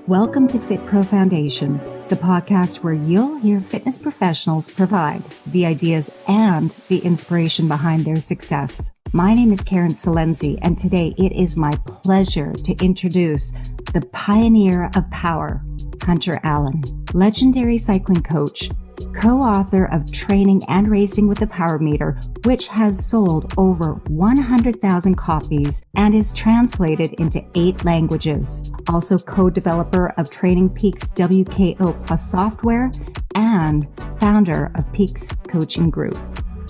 Welcome to FitPro Foundations, the podcast where you'll hear fitness professionals provide the ideas and the inspiration behind their success. My name is Karyn Silenzi, and today it is my pleasure to introduce the pioneer of power, Hunter Allen, legendary cycling coach, co-author of Training and Racing with the Power Meter, which has sold over 100,000 copies and is translated into 8 languages. Also co-developer of Training Peaks WKO Plus software and founder of Peaks Coaching Group.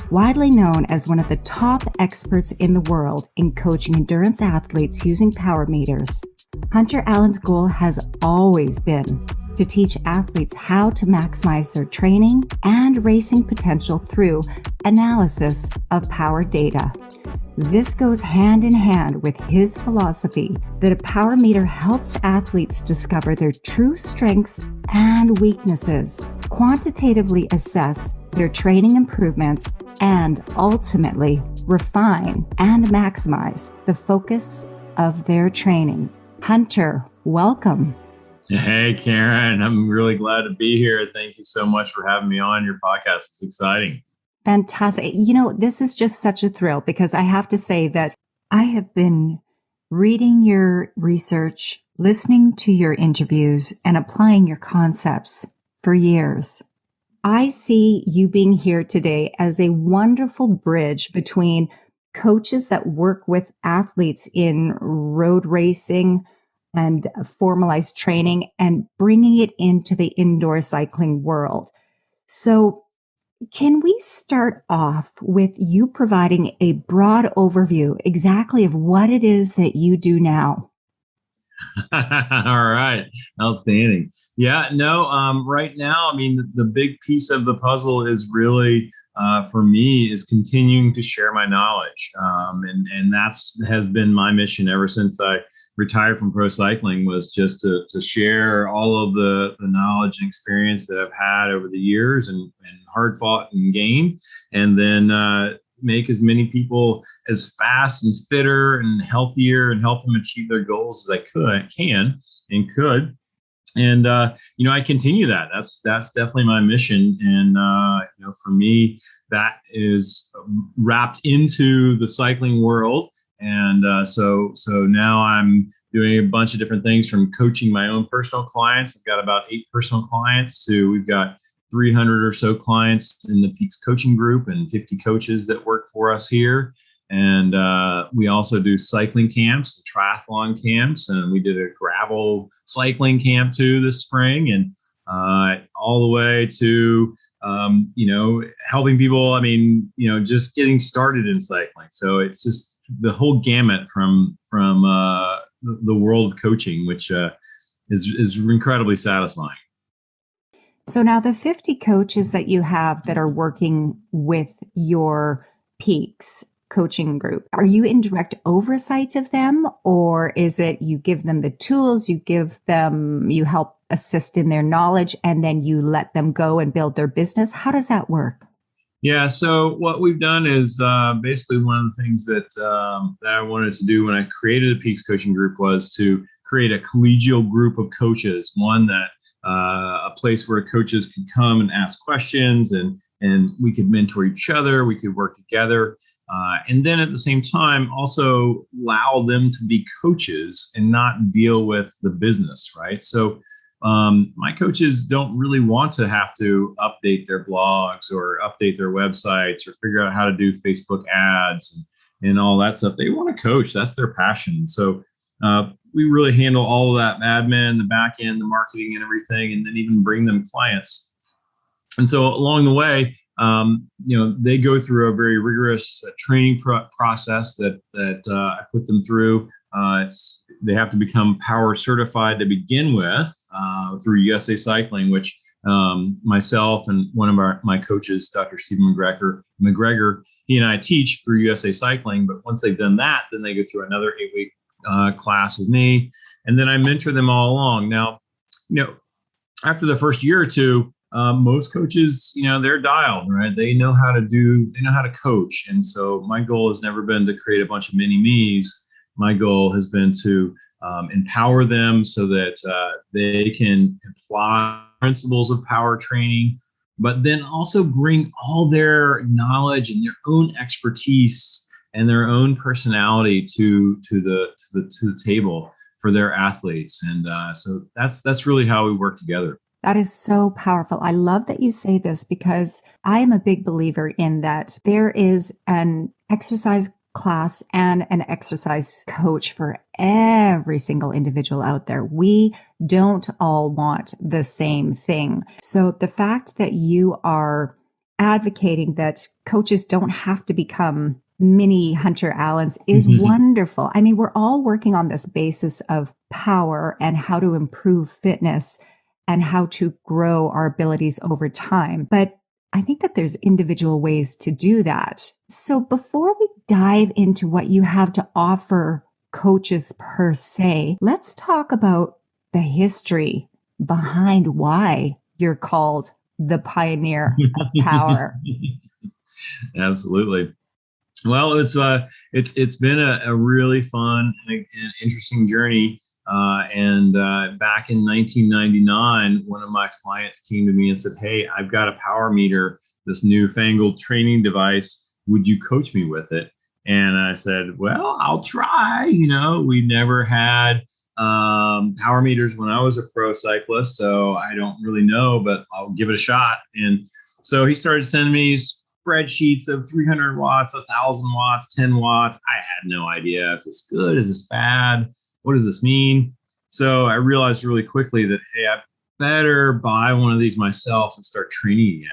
Widely known as one of the top experts in the world in coaching endurance athletes using power meters, Hunter Allen's goal has always been to teach athletes how to maximize their training and racing potential through analysis of power data. This goes hand in hand with his philosophy that a power meter helps athletes discover their true strengths and weaknesses, quantitatively assess their training improvements, and ultimately refine and maximize the focus of their training. Hunter, welcome. Hey, Karyn, I'm really glad to be here. Thank you so much for having me on your podcast. It's exciting. Fantastic. You know, this is just such a thrill because I have to say that I have been reading your research, listening to your interviews, and applying your concepts for years. I see you being here today as a wonderful bridge between coaches that work with athletes in road racing and formalized training and bringing it into the indoor cycling world. So can we start off with you providing a broad overview exactly of what it is that you do now? All right. Outstanding. Yeah, no, right now, I mean, the big piece of the puzzle is really, for me, is continuing to share my knowledge. And that's has been my mission ever since I retired from pro cycling, was just to share all of the knowledge and experience that I've had over the years and hard fought and gained, and then make as many people as fast and fitter and healthier and help them achieve their goals as I can and could. And, I continue that. That's definitely my mission. And, for me, that is wrapped into the cycling world. And so now I'm doing a bunch of different things, from coaching my own personal clients. I've got about 8 personal clients to we've got 300 or so clients in the Peaks Coaching Group and 50 coaches that work for us here. And we also do cycling camps, triathlon camps, and we did a gravel cycling camp too this spring, and all the way to helping people. I mean, just getting started in cycling. So it's just the whole gamut from the world of coaching, which is incredibly satisfying. So now the 50 coaches that you have that are working with your Peaks Coaching Group, are you in direct oversight of them, or is it you give them the tools, you help assist in their knowledge, and then you let them go and build their business? How does that work? Yeah, so what we've done is basically one of the things that I wanted to do when I created the Peaks Coaching Group was to create a collegial group of coaches, one that a place where coaches could come and ask questions, and we could mentor each other, we could work together. And then at the same time, also allow them to be coaches and not deal with the business, right? So my coaches don't really want to have to update their blogs or update their websites or figure out how to do Facebook ads and all that stuff. They want to coach. That's their passion. So we really handle all of that admin, the back end, the marketing and everything, and then even bring them clients. And so along the way, they go through a very rigorous training process that I put them through. They have to become power certified to begin with through USA Cycling, which myself and one of my coaches, Dr. Stephen McGregor, he and I teach through USA Cycling. But once they've done that, then they go through another 8-week class with me, and then I mentor them all along. Now, after the first year or two, most coaches, they're dialed, right? They know how to coach. And so my goal has never been to create a bunch of mini me's. My goal has been to empower them so that they can apply principles of power training, but then also bring all their knowledge and their own expertise and their own personality to the table for their athletes. And so that's really how we work together. That is so powerful. I love that you say this because I am a big believer in that there is an exercise class and an exercise coach for every single individual out there. We don't all want the same thing. So the fact that you are advocating that coaches don't have to become mini Hunter Allens is wonderful. I mean, we're all working on this basis of power and how to improve fitness and how to grow our abilities over time. But I think that there's individual ways to do that. So before we dive into what you have to offer coaches per se, let's talk about the history behind why you're called the pioneer of power. Absolutely. Well, it's been a really fun and interesting journey. And back in 1999, one of my clients came to me and said, "Hey, I've got a power meter, this newfangled training device. Would you coach me with it?" And I said, "Well, I'll try." We never had power meters when I was a pro cyclist, so I don't really know, but I'll give it a shot. And so he started sending me spreadsheets of 300 watts, 1,000 watts, 10 watts. I had no idea. Is this good? Is this bad? What does this mean? So I realized really quickly that, hey, I better buy one of these myself and start training again.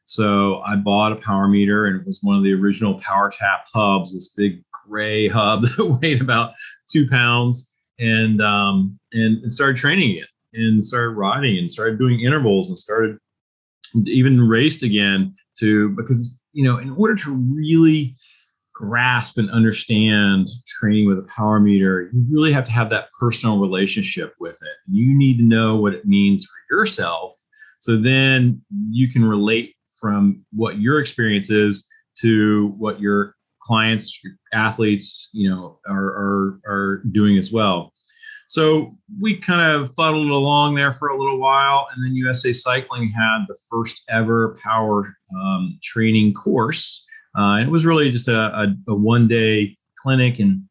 So I bought a power meter, and it was one of the original Power Tap hubs, this big gray hub that weighed about 2 pounds, and started training it and started riding and started doing intervals and started even raced again because, in order to really grasp and understand training with a power meter, you really have to have that personal relationship with it. You need to know what it means for yourself. So then you can relate from what your experience is to what your clients, your athletes, are doing as well. So we kind of fuddled along there for a little while, and then USA Cycling had the first ever power training course. It was really just a one-day clinic, and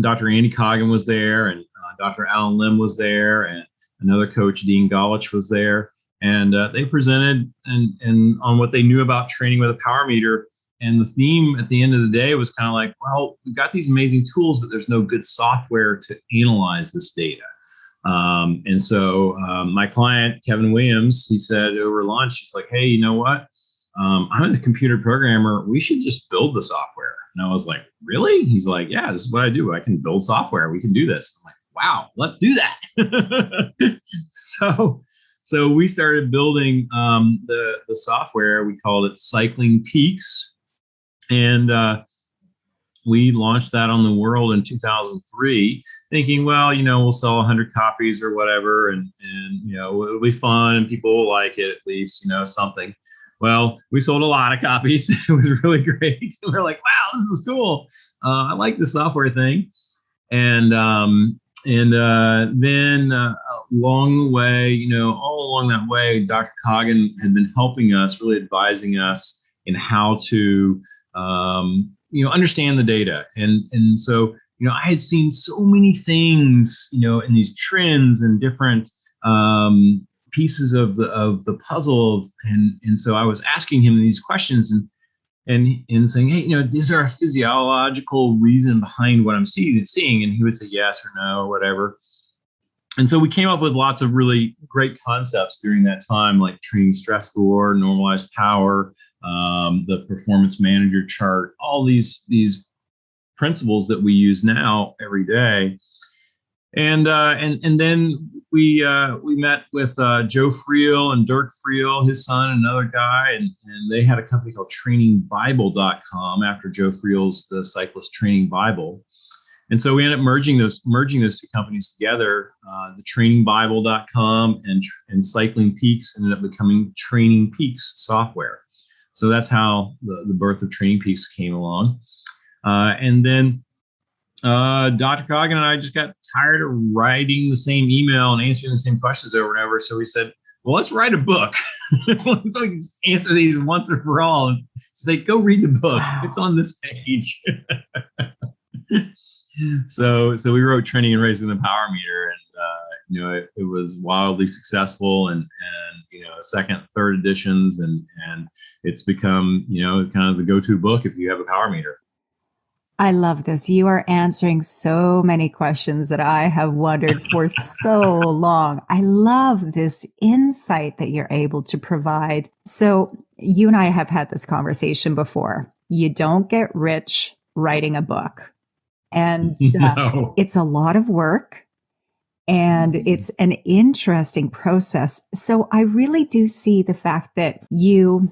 Dr. Andy Coggan was there, and Dr. Alan Lim was there, and another coach, Dean Golich, was there. And they presented and on what they knew about training with a power meter. And the theme at the end of the day was kind of like, well, we've got these amazing tools, but there's no good software to analyze this data. And so my client, Kevin Williams, he said over lunch, he's like, "Hey, you know what? I'm a computer programmer. We should just build the software." And I was like, "Really?" He's like, "Yeah, this is what I do. I can build software. We can do this." I'm like, "Wow, let's do that." So we started building the software. We called it Cycling Peaks. And we launched that on the world in 2003, thinking, well, we'll sell 100 copies or whatever, and it'll be fun and people will like it, at least, something. Well, we sold a lot of copies. It was really great. We're like, wow, this is cool. I like the software thing. And then along the way, all along that way, Dr. Coggan had been helping us, really advising us in how to understand the data. And so, I had seen so many things, in these trends and different pieces of the puzzle. And so I was asking him these questions and saying, "Hey, is there a physiological reason behind what I'm seeing?" And he would say yes or no or whatever. And so we came up with lots of really great concepts during that time, like training stress score, normalized power, the performance manager chart, all these principles that we use now every day. And then we met with Joe Friel and Dirk Friel, his son, another guy, and they had a company called trainingbible.com after Joe Friel's The Cyclist Training Bible. And so we ended up merging those two companies together. The trainingbible.com and Cycling Peaks ended up becoming Training Peaks software. So that's how the birth of Training Peaks came along. And then Dr. Coggin and I just got tired of writing the same email and answering the same questions over and over. So we said, well, let's write a book. Let's just answer these once and for all. And say, go read the book. Wow. It's on this page. So we wrote Training and Raising the Power Meter, and it was wildly successful, and second, third editions, and it's become kind of the go-to book if you have a power meter. I love this. You are answering so many questions that I have wondered for so long. I love this insight that you're able to provide. So you and I have had this conversation before. You don't get rich writing a book. And no. It's a lot of work, and it's an interesting process. So I really do see the fact that you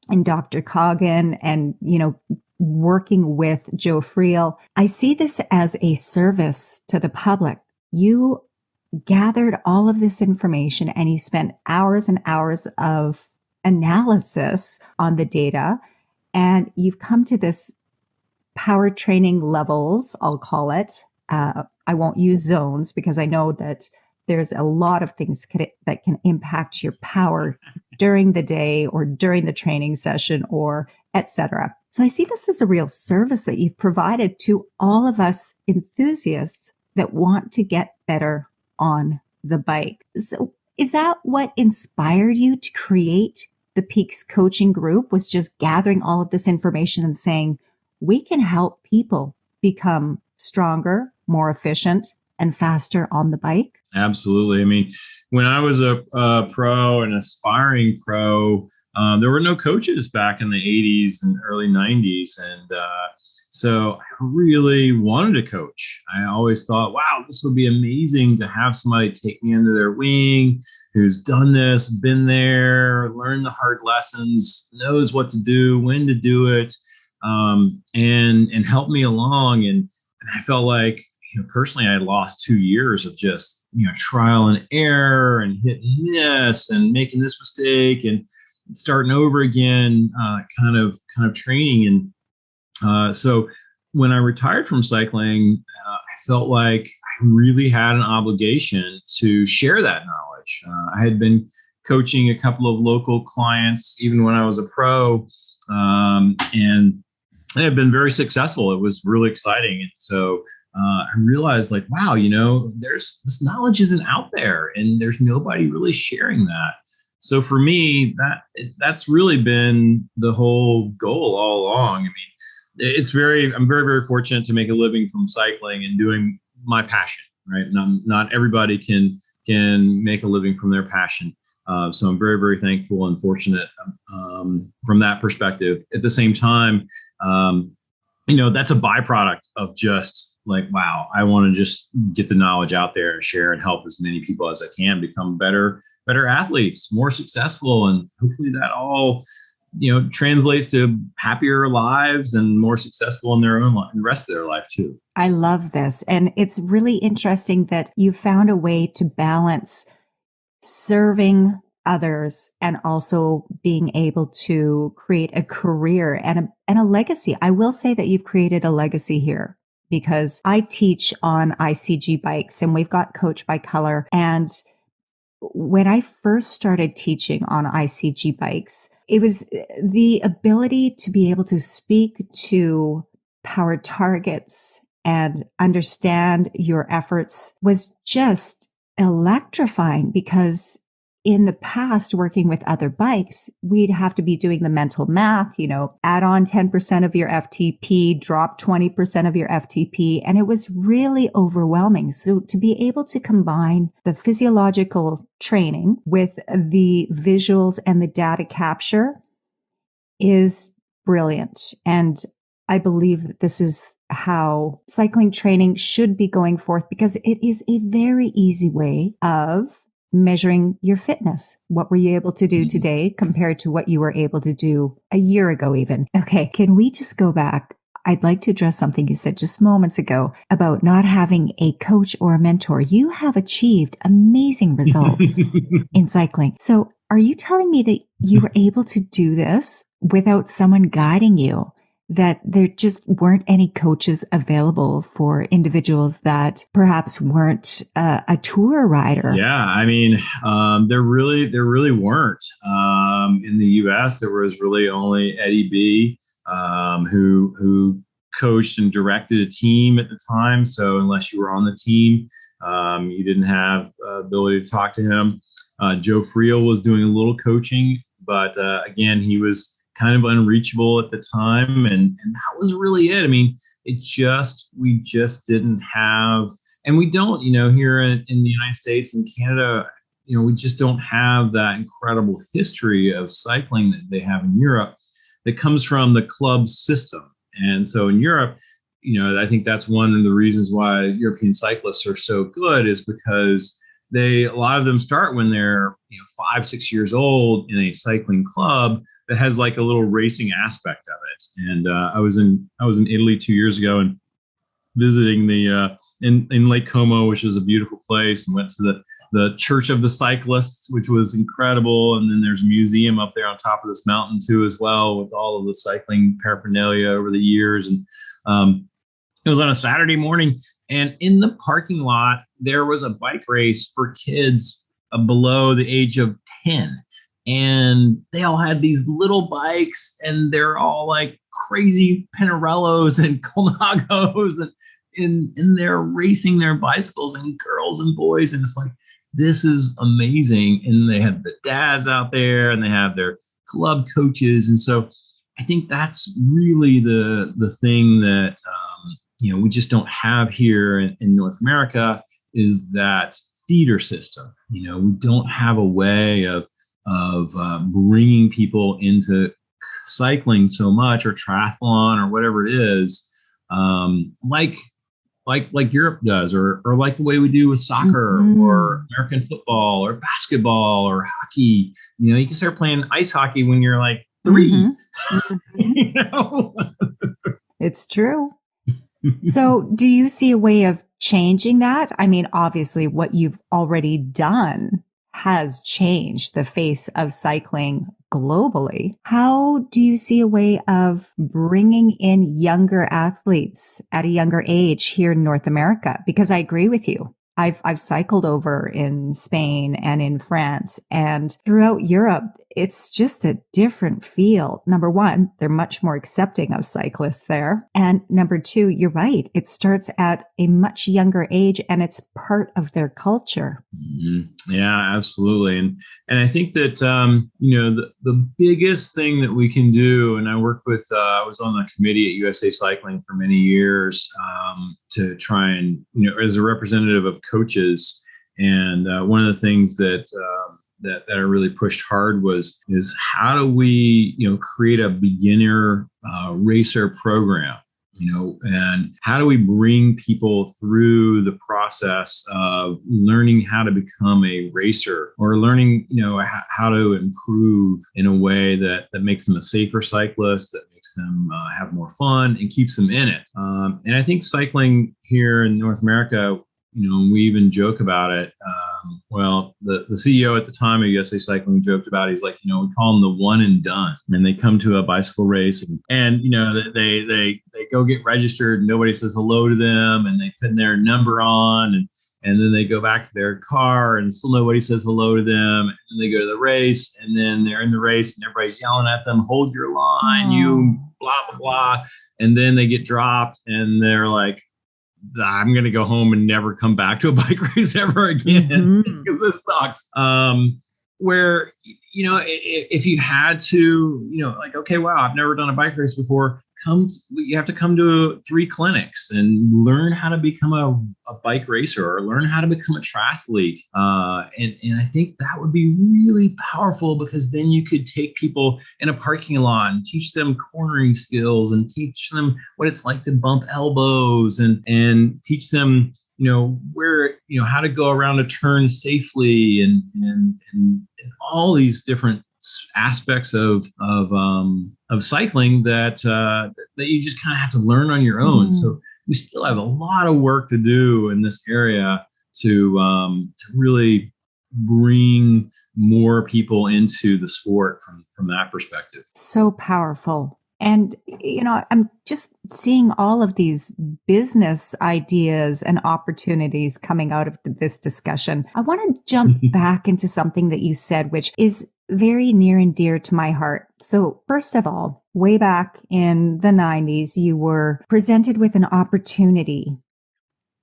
and Dr. Coggin and, working with Joe Friel, I see this as a service to the public. You gathered all of this information and you spent hours and hours of analysis on the data, and you've come to this power training levels, I'll call it. I won't use zones because I know that there's a lot of things that can impact your power during the day or during the training session or etc. So I see this as a real service that you've provided to all of us enthusiasts that want to get better on the bike. So is that what inspired you to create the Peaks coaching group, was just gathering all of this information and saying, we can help people become stronger, more efficient, and faster on the bike? Absolutely. I mean, when I was a pro, an aspiring pro, there were no coaches back in the 80s and early 90s. And so I really wanted to coach. I always thought, wow, this would be amazing to have somebody take me under their wing who's done this, been there, learned the hard lessons, knows what to do, when to do it. And help me along. And I felt like, personally, I had lost 2 years of just, trial and error and hit and miss and making this mistake and starting over again, kind of training. And so when I retired from cycling, I felt like I really had an obligation to share that knowledge. I had been coaching a couple of local clients, even when I was a pro, and they have been very successful. It was really exciting. And so I realized, like, wow, there's this knowledge isn't out there and there's nobody really sharing that. So for me, that's really been the whole goal all along. I mean, I'm very, very fortunate to make a living from cycling and doing my passion, right? Not everybody can make a living from their passion. So I'm very, very thankful and fortunate from that perspective. At the same time, that's a byproduct of just like, wow, I want to just get the knowledge out there and share and help as many people as I can become better athletes, more successful. And hopefully that all, translates to happier lives and more successful in their own life and the rest of their life too. I love this. And it's really interesting that you found a way to balance serving others and also being able to create a career and a legacy. I will say that you've created a legacy here, because I teach on ICG bikes and we've got Coach by Color. And when I first started teaching on ICG bikes, it was the ability to be able to speak to power targets and understand your efforts was just electrifying, because in the past, working with other bikes, we'd have to be doing the mental math, add on 10% of your FTP, drop 20% of your FTP. And it was really overwhelming. So to be able to combine the physiological training with the visuals and the data capture is brilliant. And I believe that this is how cycling training should be going forth, because it is a very easy way of measuring your fitness. What were you able to do today compared to what you were able to do a year ago even? Okay, can we just go back? I'd like to address something you said just moments ago about not having a coach or a mentor. You have achieved amazing results in cycling. So are you telling me that you were able to do this without someone guiding you? That there just weren't any coaches available for individuals that perhaps weren't a tour rider? Yeah, I mean, there really weren't. In the U.S., there was really only Eddie B, who coached and directed a team at the time. So unless you were on the team, you didn't have ability to talk to him. Joe Friel was doing a little coaching, but again, he was kind of unreachable at the time, and that was really it. I mean, we just didn't have, and we don't, here in the United States and Canada, we just don't have that incredible history of cycling that they have in Europe that comes from the club system. And so in Europe, I think that's one of the reasons why European cyclists are so good, is because a lot of them start when they're 5-6 years old in a cycling club that has like a little racing aspect of it. And I was in Italy 2 years ago and visiting the in Lake Como, which is a beautiful place, and went to the Church of the Cyclists, which was incredible. And then there's a museum up there on top of this mountain too, as well, with all of the cycling paraphernalia over the years. And it was on a Saturday morning, and in the parking lot there was a bike race for kids below the age of 10. And they all had these little bikes, and they're all like crazy Pinarellos and Colnagos, and they're racing their bicycles, and girls and boys. And it's like, this is amazing. And they have the dads out there, and they have their club coaches. And so I think that's really the thing that, we just don't have here in North America, is that feeder system. We don't have a way of bringing people into cycling so much, or triathlon, or whatever it is, like Europe does, or like the way we do with soccer, or American football, or basketball, or hockey. You can start playing ice hockey when you're like 3. It's true. So do you see a way of changing that? I mean, obviously what you've already done has changed the face of cycling globally. How do you see a way of bringing in younger athletes at a younger age here in North America? Because I agree with you. I've cycled over in Spain and in France, and throughout Europe, it's just a different feel. Number one, they're much more accepting of cyclists there. And number two, you're right. It starts at a much younger age, and it's part of their culture. Mm-hmm. Yeah, absolutely. And I think that, the biggest thing that we can do, and I worked with, I was on the committee at USA Cycling for many years, to try and, as a representative of coaches. And one of the things that I really pushed hard is how do we, create a beginner racer program, and how do we bring people through the process of learning how to become a racer, or learning, how to improve in a way that makes them a safer cyclist, that makes them have more fun and keeps them in it. And I think cycling here in North America, we even joke about it. Well, the CEO at the time of USA Cycling joked about it. He's like, we call them the one and done. And they come to a bicycle race, and they go get registered, and nobody says hello to them, and they put their number on, and then they go back to their car, and still nobody says hello to them. And they go to the race, and then they're in the race, and everybody's yelling at them, hold your line, you blah, blah, blah. And then they get dropped, and they're like, I'm going to go home and never come back to a bike race ever again, because this sucks. Where, if you had to, like, okay, wow, I've never done a bike race before. You have to come to 3 clinics and learn how to become a bike racer, or learn how to become a triathlete. And I think that would be really powerful, because then you could take people in a parking lot and teach them cornering skills, and teach them what it's like to bump elbows, and teach them, where, how to go around a turn safely, and all these different aspects of cycling that you just kind of have to learn on your own. So we still have a lot of work to do in this area to really bring more people into the sport from that perspective. So powerful. And, I'm just seeing all of these business ideas and opportunities coming out of this discussion. I want to jump back into something that you said, which is very near and dear to my heart. So first of all, way back in the 90s, you were presented with an opportunity.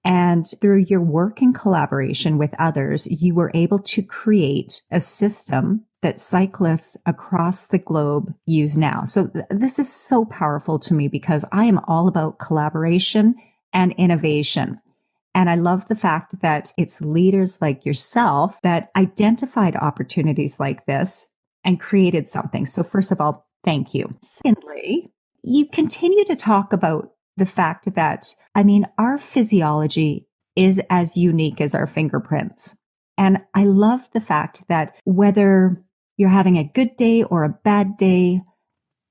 And through your work and collaboration with others, you were able to create a system that cyclists across the globe use now. So this is so powerful to me because I am all about collaboration and innovation. And I love the fact that it's leaders like yourself that identified opportunities like this and created something. So first of all, thank you. Secondly, you continue to talk about the fact that, our physiology is as unique as our fingerprints. And I love the fact that whether you're having a good day or a bad day,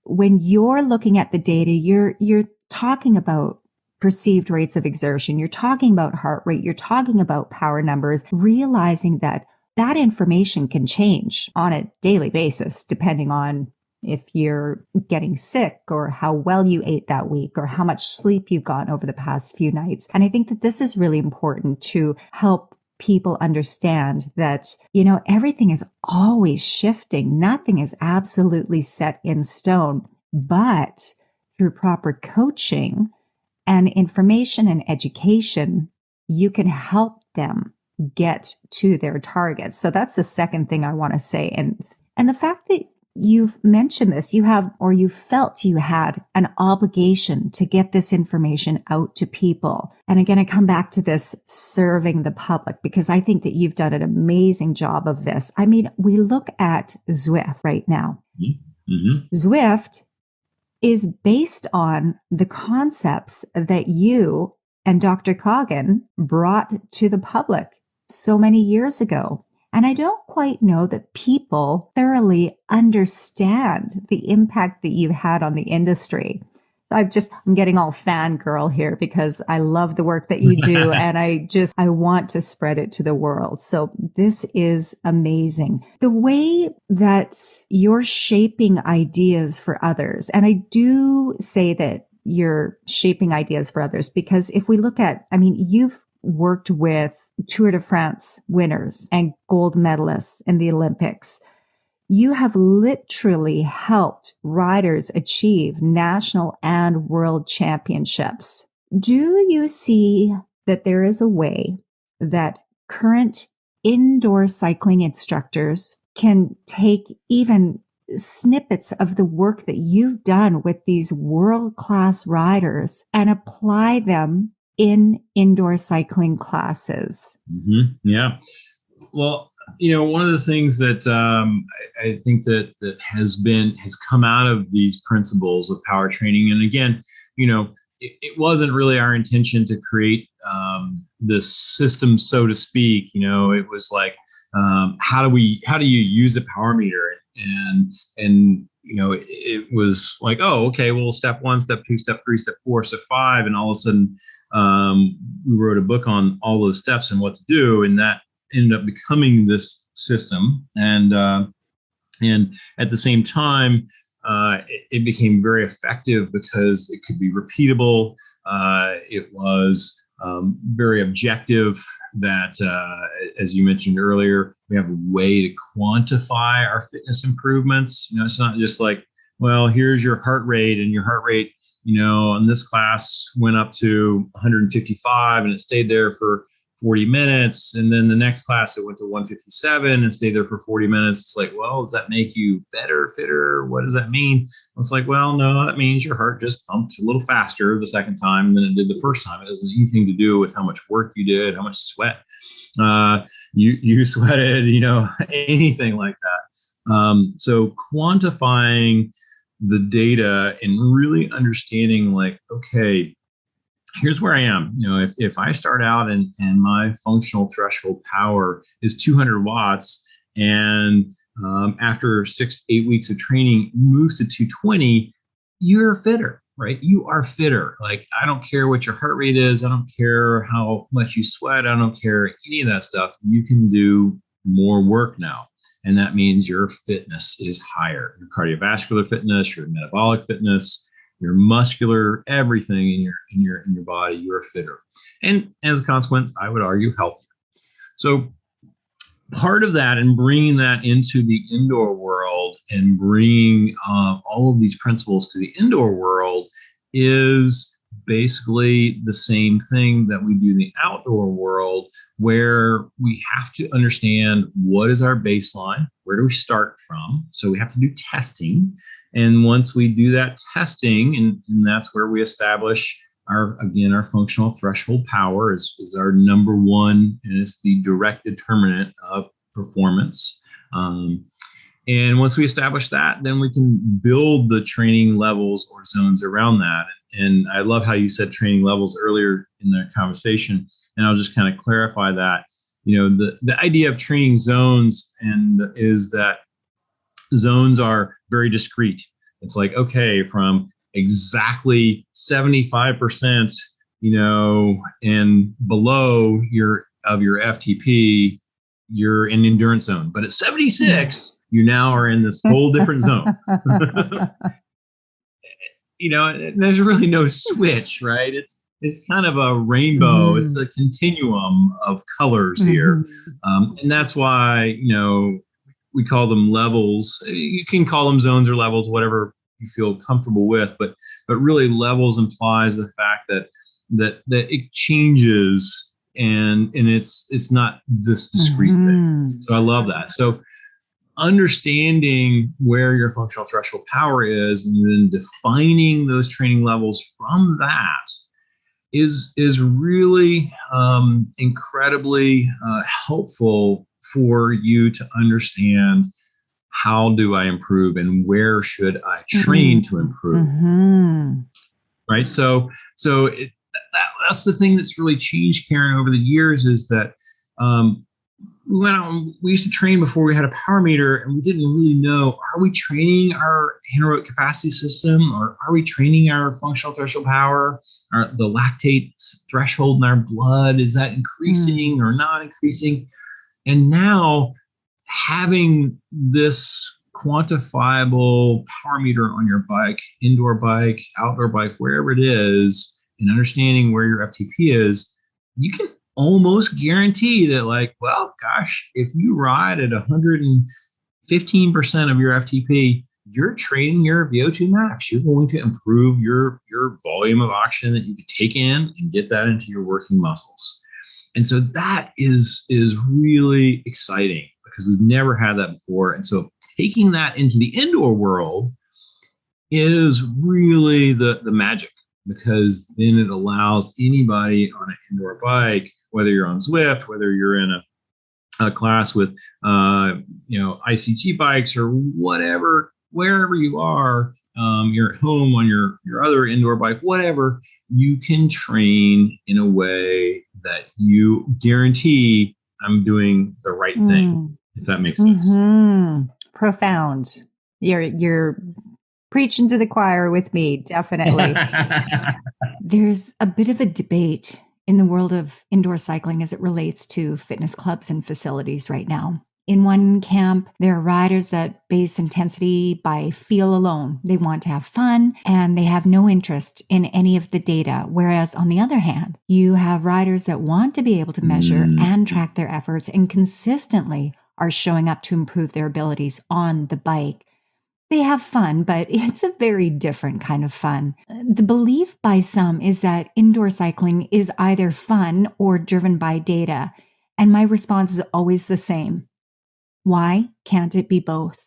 when you're looking at the data, you're talking about perceived rates of exertion, you're talking about heart rate, you're talking about power numbers, realizing that that information can change on a daily basis, depending on if you're getting sick or how well you ate that week or how much sleep you've gotten over the past few nights. And I think that this is really important to help people understand that, everything is always shifting. Nothing is absolutely set in stone, but through proper coaching and information and education, you can help them get to their targets. So that's the second thing I want to say. And the fact that you've mentioned this, you felt you had an obligation to get this information out to people. And again, I come back to this serving the public because I think that you've done an amazing job of this. We look at Zwift right now. Mm-hmm. Zwift is based on the concepts that you and Dr. Coggin brought to the public so many years ago. And I don't quite know that people thoroughly understand the impact that you've had on the industry. So I'm getting all fangirl here because I love the work that you do and I want to spread it to the world. So this is amazing. The way that you're shaping ideas for others, and I do say that you're shaping ideas for others because if we look at, you've worked with Tour de France winners and gold medalists in the Olympics. You have literally helped riders achieve national and world championships. Do you see that there is a way that current indoor cycling instructors can take even snippets of the work that you've done with these world-class riders and apply them in indoor cycling classes? Mm-hmm. Yeah. Well, one of the things that I think that has come out of these principles of power training, and again, it wasn't really our intention to create this system, so to speak. It was like, how do you use a power meter? And it was like, oh, okay, well, step 1, step 2, step 3, step 4, step 5, and all of a sudden, we wrote a book on all those steps and what to do, and that ended up becoming this system. And at the same time, it became very effective because it could be repeatable. It was very objective. That, as you mentioned earlier, we have a way to quantify our fitness improvements. It's not just like, well, here's your heart rate, and your heart rate, in this class went up to 155 and it stayed there for 40 minutes. And then the next class, it went to 157 and stayed there for 40 minutes. It's like, well, does that make you better, fitter? What does that mean? It's like, well, no, that means your heart just pumped a little faster the second time than it did the first time. It doesn't have anything to do with how much work you did, how much sweat you sweated, anything like that. So quantifying the data and really understanding, like, okay, here's where I am. If I start out and my functional threshold power is 200 watts, and after 6 to 8 weeks of training moves to 220, you're fitter, right? You are fitter. Like, I don't care what your heart rate is. I don't care how much you sweat. I don't care any of that stuff. You can do more work now. And that means your fitness is higher. Your cardiovascular fitness, your metabolic fitness, your muscular, everything in your body, you're fitter. And as a consequence, I would argue healthier. So part of that and bringing that into the indoor world and bringing all of these principles to the indoor world is basically the same thing that we do in the outdoor world, where we have to understand what is our baseline, where do we start from. So we have to do testing. And once we do that testing, and that's where we establish our functional threshold power is our number one, and it's the direct determinant of performance. And once we establish that, then we can build the training levels or zones around that. And I love how you said training levels earlier in the conversation. And I'll just kind of clarify that. The idea of training zones is that zones are very discrete. It's like, okay, from exactly 75%, and below your FTP, you're in endurance zone. But at 76, you now are in this whole different zone. There's really no switch, right? It's kind of a rainbow. Mm-hmm. It's a continuum of colors here. And that's why, we call them levels. You can call them zones or levels, whatever you feel comfortable with, but really levels implies the fact that it changes and it's not this discrete thing. So I love that. So understanding where your functional threshold power is and then defining those training levels from that is really incredibly helpful for you to understand, how do I improve and where should I train to improve? Right. So that's the thing that's really changed, Karyn, over the years, is that we used to train before we had a power meter, and we didn't really know, are we training our anaerobic capacity system, or are we training our functional threshold power, or the lactate threshold in our blood? Is that increasing or not increasing? And now, having this quantifiable power meter on your bike, indoor bike, outdoor bike, wherever it is, and understanding where your FTP is, you can almost guarantee that, like, well, gosh, if you ride at 115% of your FTP, you're training your VO2 max. You're going to improve your volume of oxygen that you can take in and get that into your working muscles. And so that is really exciting, because we've never had that before. And so taking that into the indoor world is really the magic, because then it allows anybody on an indoor bike, whether you're on Zwift, whether you're in a class with ICG bikes or whatever, wherever you are, you're at home on your other indoor bike, whatever, you can train in a way that you guarantee I'm doing the right thing, if that makes sense. Profound. You're preaching to the choir with me, definitely. There's a bit of a debate in the world of indoor cycling as it relates to fitness clubs and facilities right now. In one camp, there are riders that base intensity by feel alone. They want to have fun and they have no interest in any of the data. Whereas on the other hand, you have riders that want to be able to measure and track their efforts and consistently are showing up to improve their abilities on the bike. They have fun, but it's a very different kind of fun. The belief by some is that indoor cycling is either fun or driven by data. And my response is always the same. Why can't it be both?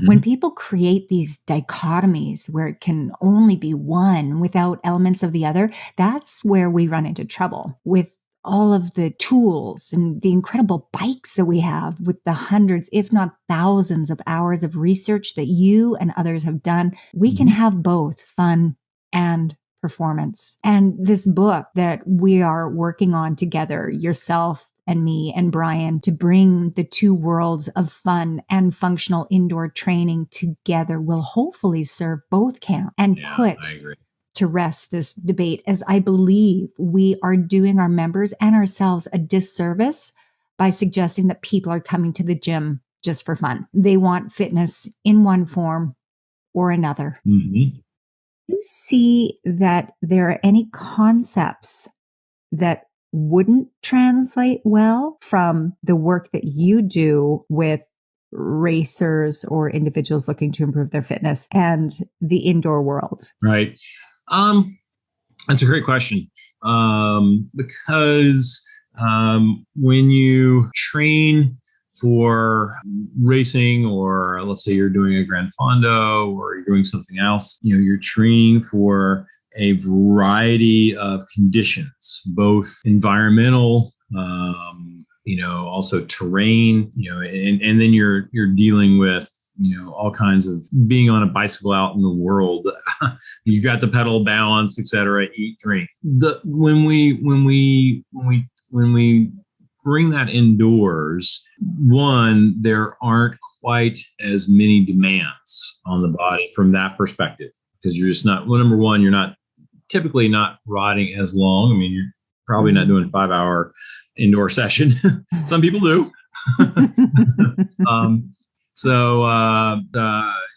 When people create these dichotomies where it can only be one without elements of the other, that's where we run into trouble with all of the tools and the incredible bikes that we have, with the hundreds, if not thousands of hours of research that you and others have done. We can have both fun and performance. And this book that we are working on together, yourself and me and Brian to bring the two worlds of fun and functional indoor training together will hopefully serve both camps and put to rest this debate, as I believe we are doing our members and ourselves a disservice by suggesting that people are coming to the gym just for fun. They want fitness in one form or another. Mm-hmm. Do you see that there are any concepts that wouldn't translate well from the work that you do with racers or individuals looking to improve their fitness and the indoor world? Right. That's a great question. Because when you train for racing, or let's say you're doing a Gran Fondo or you're doing something else, you're training for a variety of conditions, both environmental, also terrain, and then you're dealing with all kinds of being on a bicycle out in the world. You've got to pedal, balance, etc., eat, drink. When we bring that indoors, one, there aren't quite as many demands on the body from that perspective, because you're just not, well, number one, you're not typically not riding as long. I mean, you're probably not doing a 5-hour indoor session. Some people do. So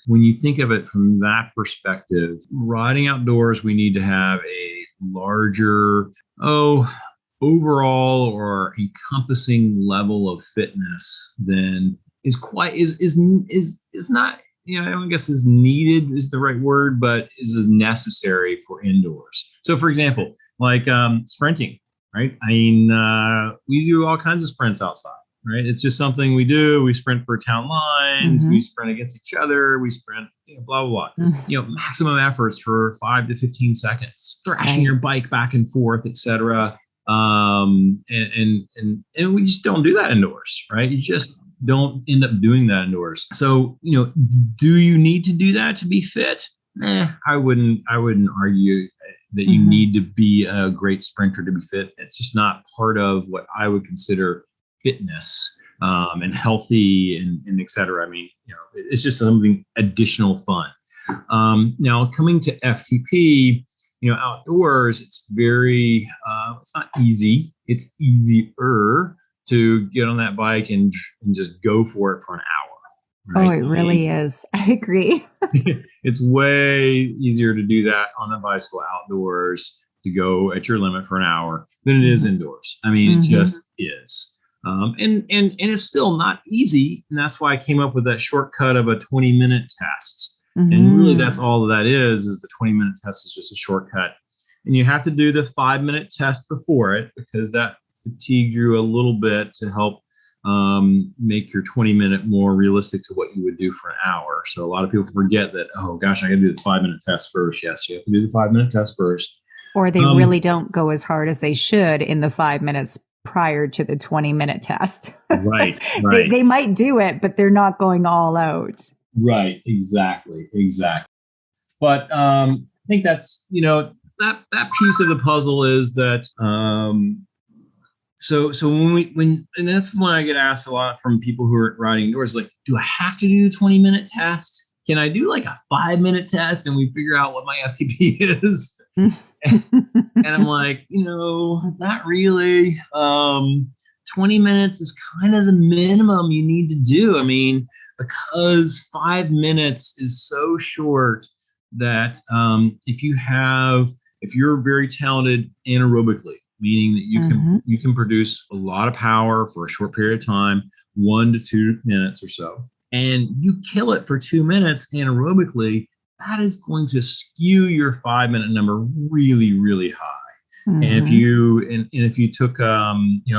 when you think of it from that perspective, riding outdoors, we need to have a larger, overall or encompassing level of fitness than is not, I don't guess is needed is the right word, but is necessary for indoors. So for example, like sprinting, right? I mean, we do all kinds of sprints outside. Right. It's just something we do. We sprint for town lines. Mm-hmm. We sprint against each other. We sprint, blah, blah, blah. Mm-hmm. Maximum efforts for 5 to 15 seconds, thrashing your bike back and forth, etc. And we just don't do that indoors. Right. You just don't end up doing that indoors. So, do you need to do that to be fit? I wouldn't argue that you need to be a great sprinter to be fit. It's just not part of what I would consider fitness and healthy and et cetera. I mean, it's just something additional fun. Now coming to FTP, outdoors, it's very, it's not easy. It's easier to get on that bike and just go for it for an hour. Right? Oh, it really is. I agree. It's way easier to do that on a bicycle outdoors, to go at your limit for an hour, than it is indoors. I mean, it just is. And it's still not easy. And that's why I came up with that shortcut of a 20-minute test. And really that's all that is the 20-minute test is just a shortcut. And you have to do the 5-minute test before it, because that fatigued you a little bit to help make your 20-minute more realistic to what you would do for an hour. So a lot of people forget that, oh gosh, I got to do the 5-minute test first. Yes, you have to do the 5-minute test first. Or they really don't go as hard as they should in the 5 minutes prior to the 20-minute test. Right. They might do it, but they're not going all out. Right. Exactly. But I think that's, that piece of the puzzle is that, so when and that's when I get asked a lot from people who are riding indoors, like, do I have to do the 20-minute test? Can I do like a 5-minute test and we figure out what my FTP is? And I'm like, not really. 20 minutes is kind of the minimum you need to do. I mean, because 5 minutes is so short that if you're very talented anaerobically, meaning that you can produce a lot of power for a short period of time, 1 to 2 minutes or so, and you kill it for 2 minutes anaerobically, that is going to skew your 5-minute number really, really high. And if you took a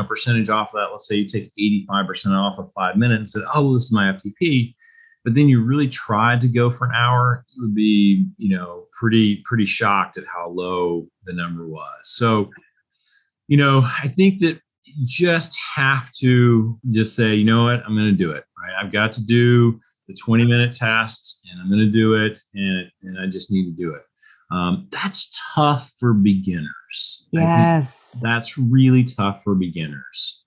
percentage off of that, let's say you take 85% off of 5 minutes and said, oh, well, this is my FTP, but then you really tried to go for an hour, you would be, pretty shocked at how low the number was. So, I think that you just have to just say, you know what, I'm going to do it, right? I've got to do the 20-minute test and I'm going to do it. And I just need to do it. That's tough for beginners. Yes. That's really tough for beginners.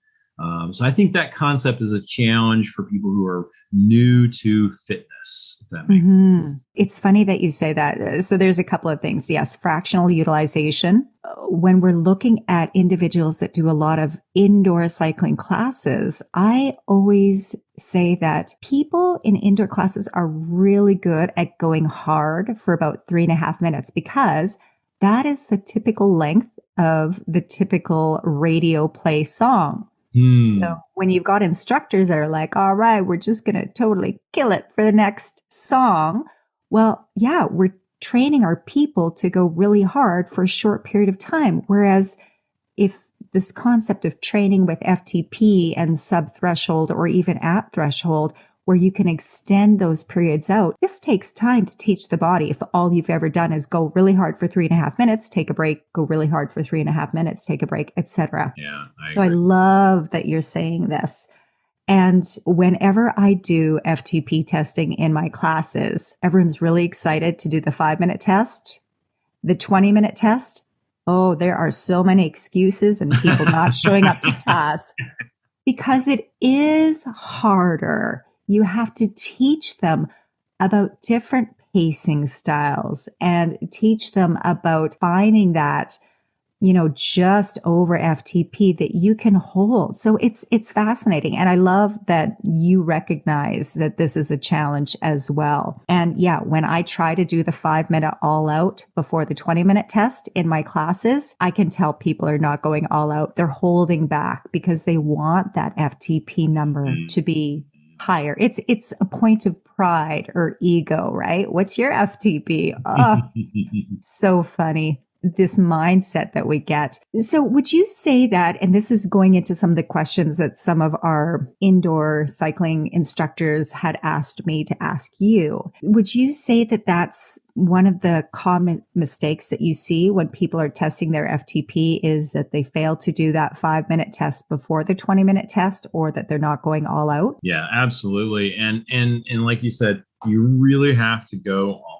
So I think that concept is a challenge for people who are new to fitness, if that makes sense. It's funny that you say that. So there's a couple of things. Yes, fractional utilization. When we're looking at individuals that do a lot of indoor cycling classes, I always say that people in indoor classes are really good at going hard for about 3.5 minutes because that is the typical length of the typical radio play song. So when you've got instructors that are like, all right, we're just going to totally kill it for the next song. Well, yeah, we're training our people to go really hard for a short period of time. Whereas if this concept of training with FTP and sub-threshold or even at threshold, where you can extend those periods out, this takes time to teach the body. If all you've ever done is go really hard for 3.5 minutes, take a break, go really hard for 3.5 minutes, take a break, etc. Yeah, I So I agree. love that you're saying this. And whenever I do FTP testing in my classes, everyone's really excited to do the 5-minute test, the 20-minute test. Oh, there are so many excuses and people not showing up to class because it is harder. You have to teach them about different pacing styles and teach them about finding that, just over FTP that you can hold. So it's fascinating. And I love that you recognize that this is a challenge as well. And yeah, when I try to do the 5-minute all out before the 20-minute test in my classes, I can tell people are not going all out. They're holding back because they want that FTP number to be higher. It's a point of pride or ego, right? What's your FTP? Oh, so funny. This mindset that we get. So would you say that, and this is going into some of the questions that some of our indoor cycling instructors had asked me to ask you, would you say that that's one of the common mistakes that you see when people are testing their FTP is that they fail to do that 5-minute test before the 20-minute test, or that they're not going all out? Yeah, absolutely. And like you said, you really have to go all out.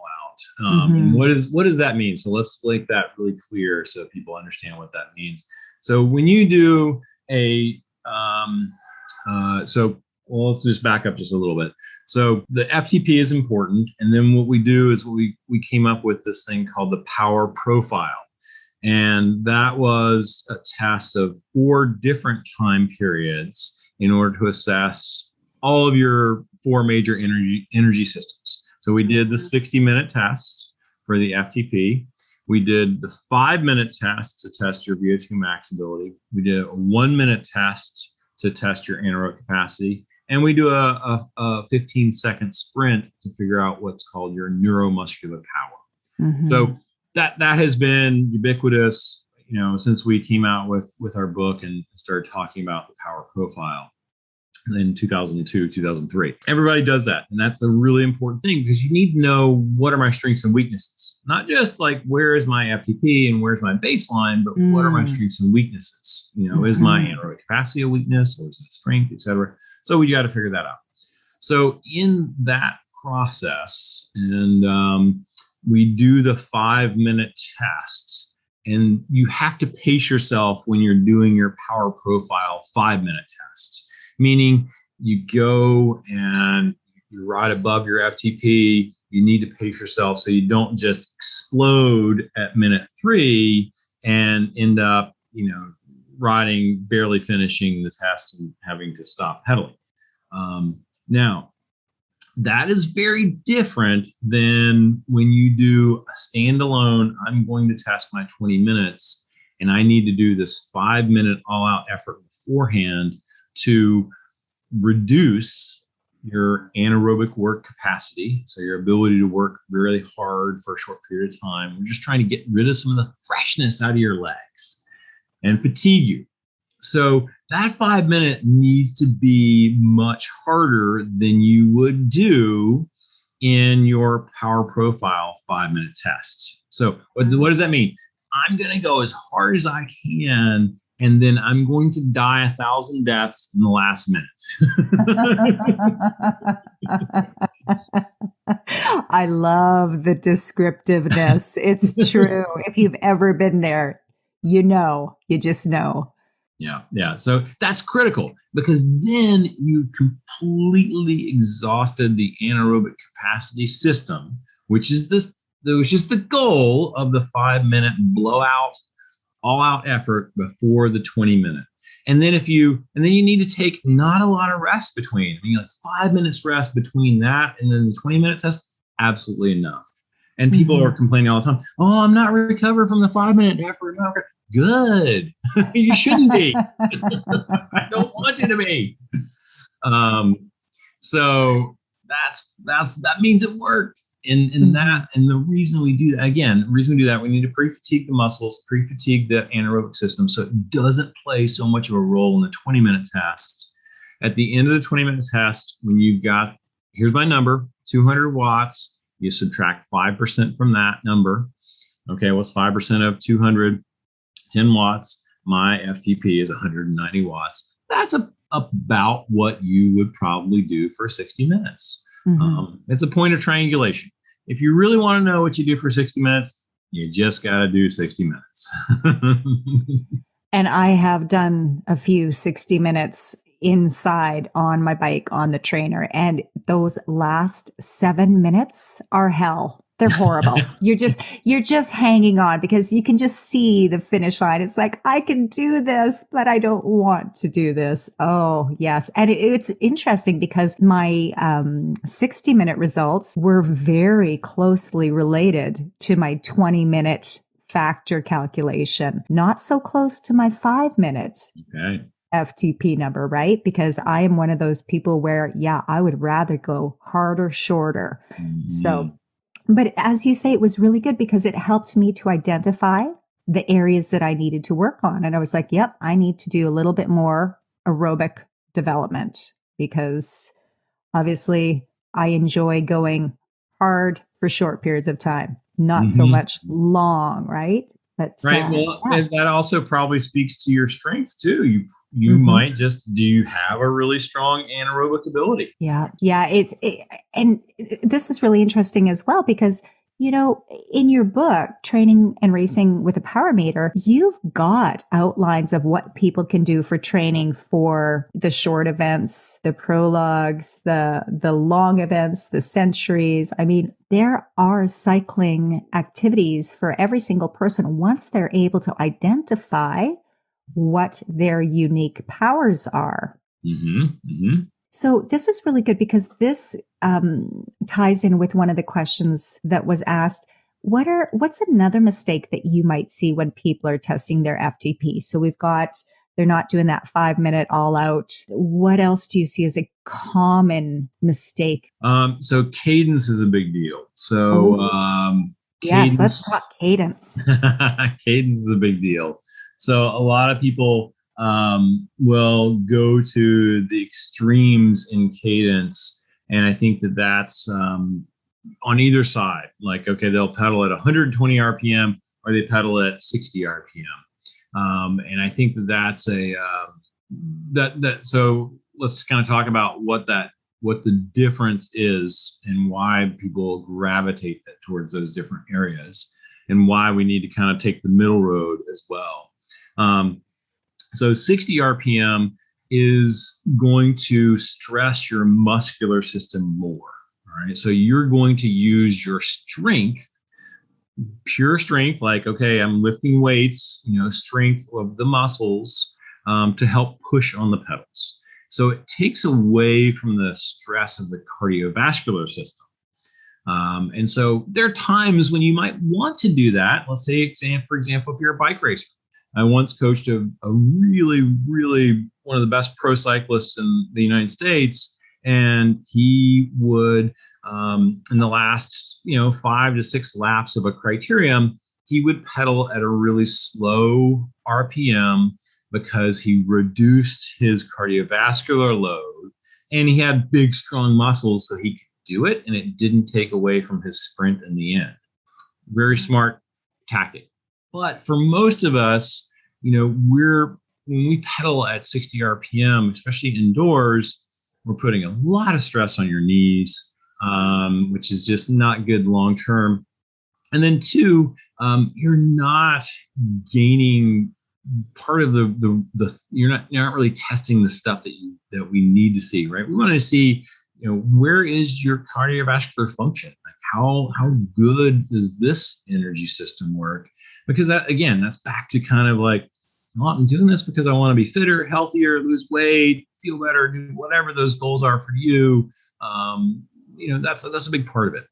And what does that mean? So let's make that really clear so people understand what that means. So when you do let's just back up just a little bit. So the FTP is important. And then what we do is we came up with this thing called the power profile. And that was a test of 4 different time periods in order to assess all of your 4 major energy systems. So we did the 60-minute test for the FTP. We did the 5-minute test to test your VO2 max ability. We did a 1-minute test to test your anaerobic capacity. And we do a 15-second sprint to figure out what's called your neuromuscular power. So that has been ubiquitous, since we came out with our book and started talking about the power profile in 2002, 2003. Everybody does that. And that's a really important thing because you need to know what are my strengths and weaknesses. Not just like where is my FTP and where's my baseline, but what are my strengths and weaknesses? Is my anaerobic capacity a weakness or is it a strength, et cetera? So we got to figure that out. So in that process, and we do the 5-minute test, and you have to pace yourself when you're doing your power profile 5-minute test. Meaning you go and you're right above your FTP. You need to pace yourself so you don't just explode at minute 3 and end up, barely finishing the test and having to stop pedaling. Now, that is very different than when you do a standalone, I'm going to test my 20 minutes and I need to do this 5-minute all-out effort beforehand to reduce your anaerobic work capacity, so your ability to work really hard for a short period of time. We're just trying to get rid of some of the freshness out of your legs and fatigue you. So that 5-minute needs to be much harder than you would do in your power profile 5-minute test. So what does that mean? I'm going to go as hard as I can, and then I'm going to die 1,000 deaths in the last minute. I love the descriptiveness. It's true. If you've ever been there, you just know. Yeah. Yeah. So that's critical because then you completely exhausted the anaerobic capacity system, which is the goal of the 5 minute blowout, all out effort before the 20 minute. And then you need to take not a lot of rest between. I mean, like 5 minutes rest between that and then the 20-minute test, absolutely enough. And people are complaining all the time, oh, I'm not recovered from the 5 minute effort. Good. You shouldn't be. I don't want you to be. Um, so that means it worked. And the reason we do that, again, the reason we do that, we need to pre-fatigue the muscles, pre-fatigue the anaerobic system so it doesn't play so much of a role in the 20-minute test. At the end of the 20-minute test, when you've got, here's my number, 200 watts, you subtract 5% from that number. Okay, what's 5% of 200? 10 watts. My FTP is 190 watts. That's about what you would probably do for 60 minutes. It's a point of triangulation. If you really want to know what you do for 60 minutes, you just got to do 60 minutes. And I have done a few 60 minutes inside on my bike on the trainer. And those last 7 minutes are hell. They're horrible. You're just hanging on because you can just see the finish line. It's like, I can do this, but I don't want to do this. Oh, yes. And it's interesting because my 60-minute results were very closely related to my 20-minute factor calculation, not so close to my 5-minute. Okay. FTP number, right? Because I am one of those people where, yeah, I would rather go harder, shorter. So, but as you say, it was really good because it helped me to identify the areas that I needed to work on. And I was like, yep, I need to do a little bit more aerobic development because obviously I enjoy going hard for short periods of time, not so much long, right? But right. Well, that also probably speaks to your strengths too. You might just, do you have a really strong anaerobic ability? Yeah. Yeah. And this is really interesting as well, because, you know, in your book, Training and Racing with a Power Meter, you've got outlines of what people can do for training for the short events, the prologues, the long events, the centuries. I mean, there are cycling activities for every single person once they're able to identify what their unique powers are. So this is really good because this ties in with one of the questions that was asked. What's another mistake that you might see when people are testing their FTP? So we've got, they're not doing that 5-minute all out. What else do you see as a common mistake? So cadence is a big deal. So yes, let's talk cadence. Cadence is a big deal. So a lot of people will go to the extremes in cadence. And I think that's on either side. Like, okay, they'll pedal at 120 RPM or they pedal at 60 RPM. And I think that's so let's kind of talk about what the difference is and why people gravitate towards those different areas and why we need to kind of take the middle road as well. So 60 RPM is going to stress your muscular system more. All right. So you're going to use your strength, pure strength, like, okay, I'm lifting weights, strength of the muscles to help push on the pedals. So it takes away from the stress of the cardiovascular system. And so there are times when you might want to do that. Let's say, for example, if you're a bike racer. I once coached a really, really one of the best pro cyclists in the United States, and he would, in the last 5 to 6 laps of a criterium, he would pedal at a really slow RPM because he reduced his cardiovascular load, and he had big, strong muscles, so he could do it, and it didn't take away from his sprint in the end. Very smart tactic. But for most of us, when we pedal at 60 RPM, especially indoors, we're putting a lot of stress on your knees, which is just not good long term. And then two, you're not gaining part of the you're not really testing the stuff that we need to see, right? We want to see, where is your cardiovascular function? Like how good does this energy system work? Because that's back to kind of like, well, I'm doing this because I want to be fitter, healthier, lose weight, feel better, do whatever those goals are for you. That's a big part of it.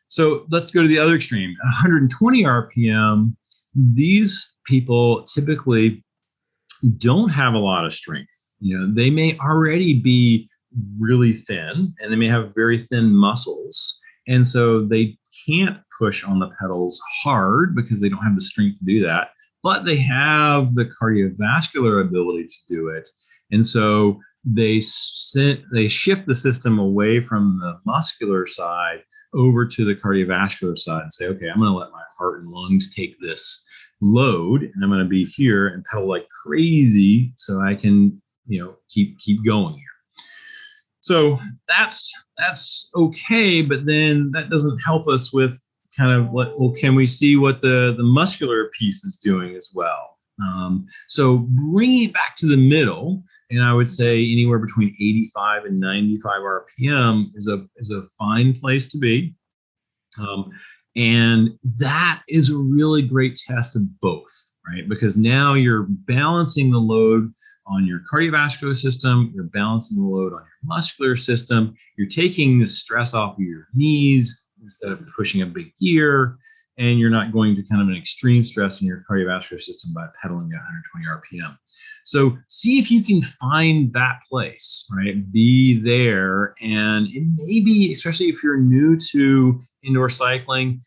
So let's go to the other extreme. 120 RPM. These people typically don't have a lot of strength. They may already be really thin, and they may have very thin muscles, and so they can't push on the pedals hard because they don't have the strength to do that, but they have the cardiovascular ability to do it. And so they shift the system away from the muscular side over to the cardiovascular side and say, okay, I'm going to let my heart and lungs take this load, and I'm going to be here and pedal like crazy so I can, keep going here. So that's okay, but then that doesn't help us with kind of can we see what the muscular piece is doing as well? So bringing it back to the middle, and I would say anywhere between 85 and 95 RPM is a fine place to be. And that is a really great test of both, right? Because now you're balancing the load on your cardiovascular system, you're balancing the load on your muscular system, you're taking the stress off of your knees instead of pushing a big gear, and you're not going to kind of an extreme stress in your cardiovascular system by pedaling at 120 RPM. So see if you can find that place, right? Be there. And it may be, especially if you're new to indoor cycling,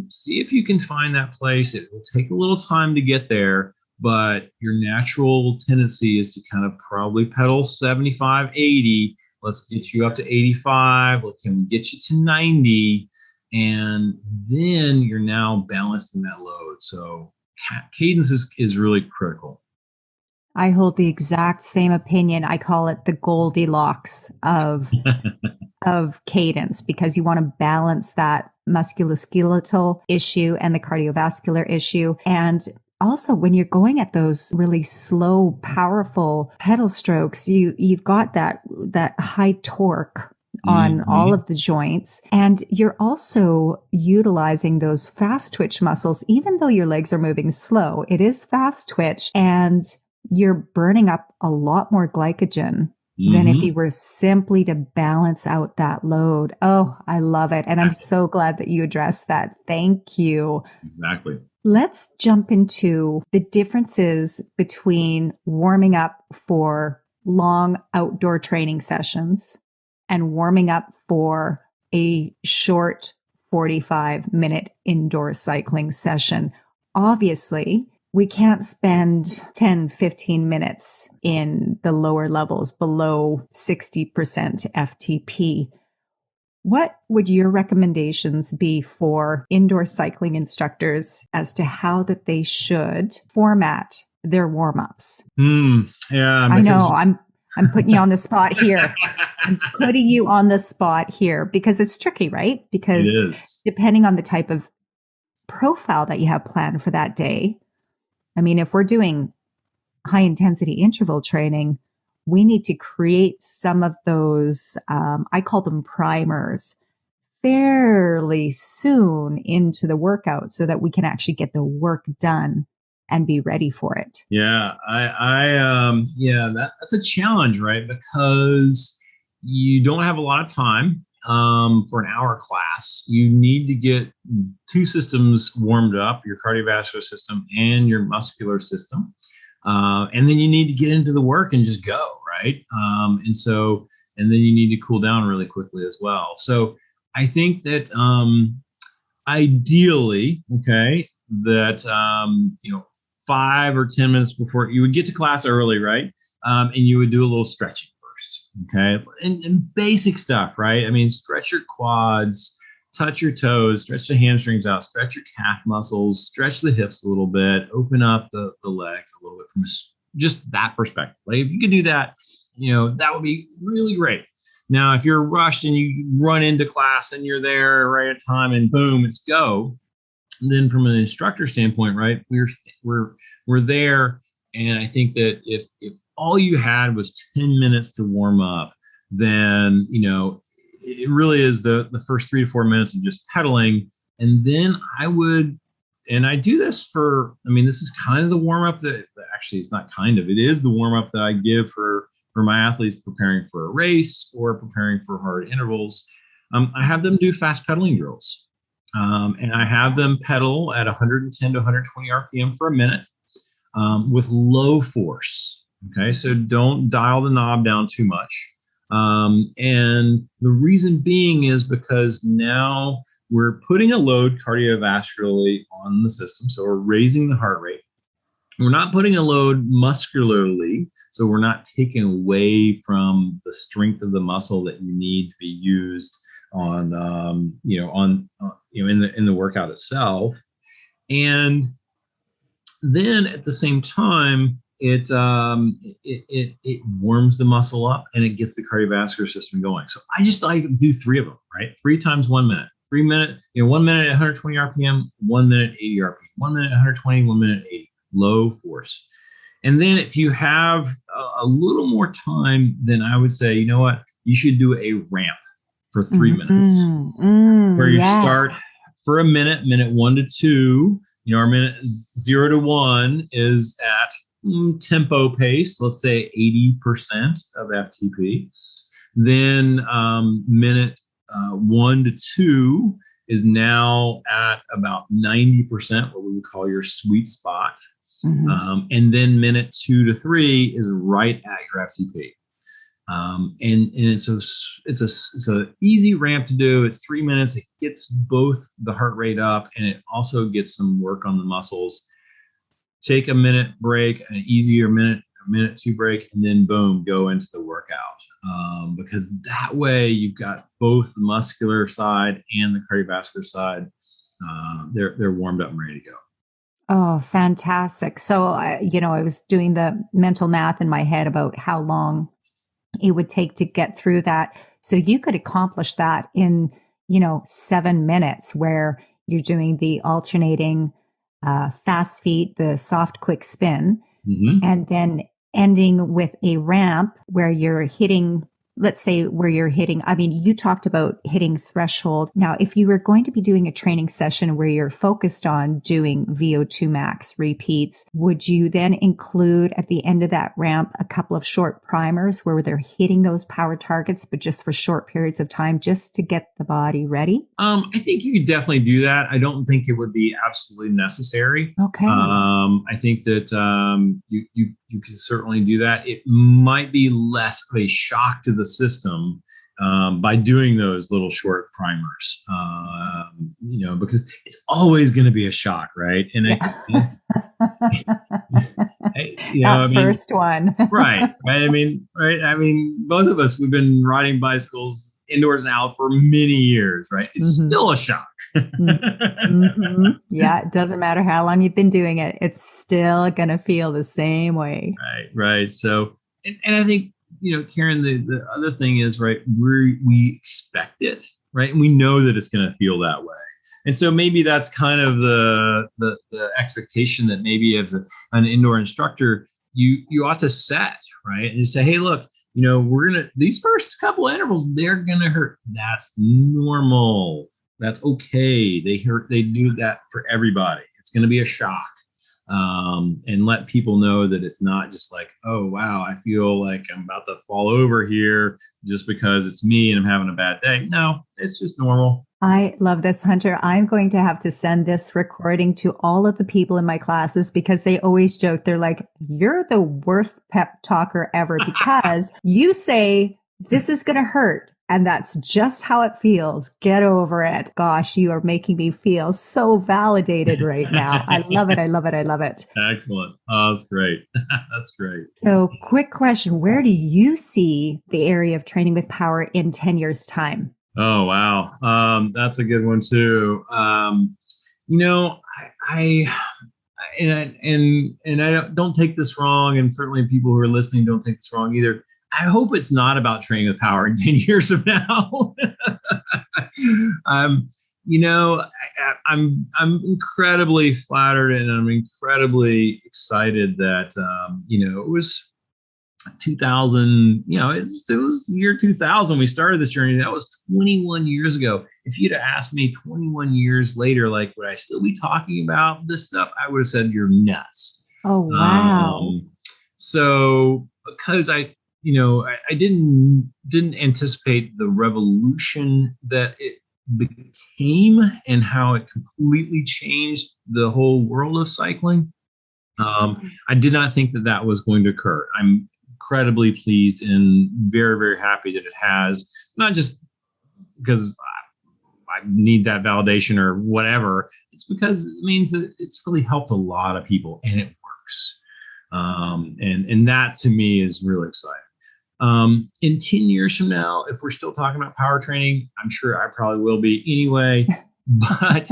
see if you can find that place. It will take a little time to get there, but your natural tendency is to kind of probably pedal 75, 80. Let's get you up to 85. Can we get you to 90? And then you're now balancing that load. So cadence is really critical. I hold the exact same opinion. I call it the Goldilocks of cadence, because you want to balance that musculoskeletal issue and the cardiovascular issue. And also, when you're going at those really slow, powerful pedal strokes, you've got that high torque on all of the joints. And you're also utilizing those fast twitch muscles. Even though your legs are moving slow, it is fast twitch, and you're burning up a lot more glycogen than if you were simply to balance out that load. Oh, I love it. And I'm so glad that you addressed that. Thank you. Exactly. Let's jump into the differences between warming up for long outdoor training sessions and warming up for a short 45-minute indoor cycling session. Obviously, we can't spend 10, 15 minutes in the lower levels below 60% FTP. What would your recommendations be for indoor cycling instructors as to how that they should format their warm-ups? Yeah, I know I'm putting you on the spot here. I'm putting you on the spot here because it's tricky, right? Because depending on the type of profile that you have planned for that day, I mean, if we're doing high intensity interval training, we need to create some of those, I call them primers, fairly soon into the workout so that we can actually get the work done and be ready for it. Yeah, that's a challenge, right? Because you don't have a lot of time for an hour class. You need to get two systems warmed up, your cardiovascular system and your muscular system. And then you need to get into the work and just go, right? And then you need to cool down really quickly as well. So I think that ideally, that 5 or 10 minutes before you would get to class early, right? And you would do a little stretching first, okay? And basic stuff, right? I mean, stretch your quads, touch your toes, stretch the hamstrings out, stretch your calf muscles, stretch the hips a little bit, open up the legs a little bit from just that perspective. Like if you could do that, that would be really great. Now, if you're rushed and you run into class and you're there right at time and boom, it's go. And then from an instructor standpoint, right, we're there And I think that if all you had was 10 minutes to warm up, then, it really is the first 3 to 4 minutes of just pedaling. And then and I do this this is kind of the warm up that actually it's not kind of, it is the warm up that I give for my athletes preparing for a race or preparing for hard intervals. I have them do fast pedaling drills. And I have them pedal at 110 to 120 RPM for a minute with low force. Okay, so don't dial the knob down too much. And the reason being is because now we're putting a load cardiovascularly on the system. So we're raising the heart rate. We're not putting a load muscularly. So we're not taking away from the strength of the muscle that you need to be used in the workout itself. And then at the same time, it warms the muscle up and it gets the cardiovascular system going. So I do 3 of them, right? 3 times 1 minute. 3 minutes, 1 minute at 120 RPM, 1 minute 80 RPM, 1 minute 120, 1 minute 80, low force. And then if you have a little more time, then I would say, you know what, you should do a ramp for 3 minutes, where you start for a minute 1 to 2. Our minute 0 to 1 is at tempo pace, let's say 80% of FTP. Then minute 1 to 2 is now at about 90%, what we would call your sweet spot. And then minute 2 to 3 is right at your FTP. And it's an easy ramp to do. It's 3 minutes. It gets both the heart rate up and it also gets some work on the muscles. Take a minute break, an easier minute 2 break, and then boom, go into the workout. Because that way you've got both the muscular side and the cardiovascular side. They're warmed up and ready to go. Oh, fantastic. So, I was doing the mental math in my head about how long it would take to get through that. So you could accomplish that in, 7 minutes, where you're doing the alternating fast feet, the soft, quick spin, and then ending with a ramp where you're hitting, let's say you talked about hitting threshold. Now, if you were going to be doing a training session where you're focused on doing VO2 max repeats, would you then include at the end of that ramp a couple of short primers where they're hitting those power targets, but just for short periods of time, just to get the body ready? I think you could definitely do that. I don't think it would be absolutely necessary. Okay. I think that you can certainly do that. It might be less of a shock to the system by doing those little short primers, because it's always going to be a shock, right? And first one, right. Both of us, we've been riding bicycles indoors and out for many years, right? It's still a shock. Yeah, it doesn't matter how long you've been doing it. It's still going to feel the same way. Right. So, and I think, Karyn, the other thing is, right, we expect it, right? And we know that it's going to feel that way. And so maybe that's kind of the expectation that maybe as an indoor instructor, you ought to set, right? And you say, hey, look, these first couple of intervals, they're going to hurt. That's normal. That's okay. They do that for everybody. It's going to be a shock. And let people know that it's not just like, oh, wow, I feel like I'm about to fall over here just because it's me and I'm having a bad day. No, it's just normal. I love this, Hunter. I'm going to have to send this recording to all of the people in my classes because they always joke. They're like, you're the worst pep talker ever because you say this is going to hurt. And that's just how it feels. Get over it. Gosh, you are making me feel so validated right now. I love it. I love it. I love it. Excellent. Oh, that's great. That's great. So quick question. Where do you see the area of training with power in 10 years time? Oh, wow. That's a good one too. I don't take this wrong. And certainly people who are listening don't take this wrong either. I hope it's not about training with power in 10 years from now. I'm incredibly flattered, and I'm incredibly excited that it was 2000. It was year 2000 we started this journey. That was 21 years ago. If you'd have asked me 21 years later, like, would I still be talking about this stuff, I would have said you're nuts. Oh, wow. So because I didn't anticipate the revolution that it became and how it completely changed the whole world of cycling. I did not think that that was going to occur. I'm incredibly pleased and very, very happy that it has, not just because I need that validation or whatever. It's because it means that it's really helped a lot of people and it works. And that to me is really exciting. In 10 years from now, if we're still talking about power training, I'm sure I probably will be anyway. But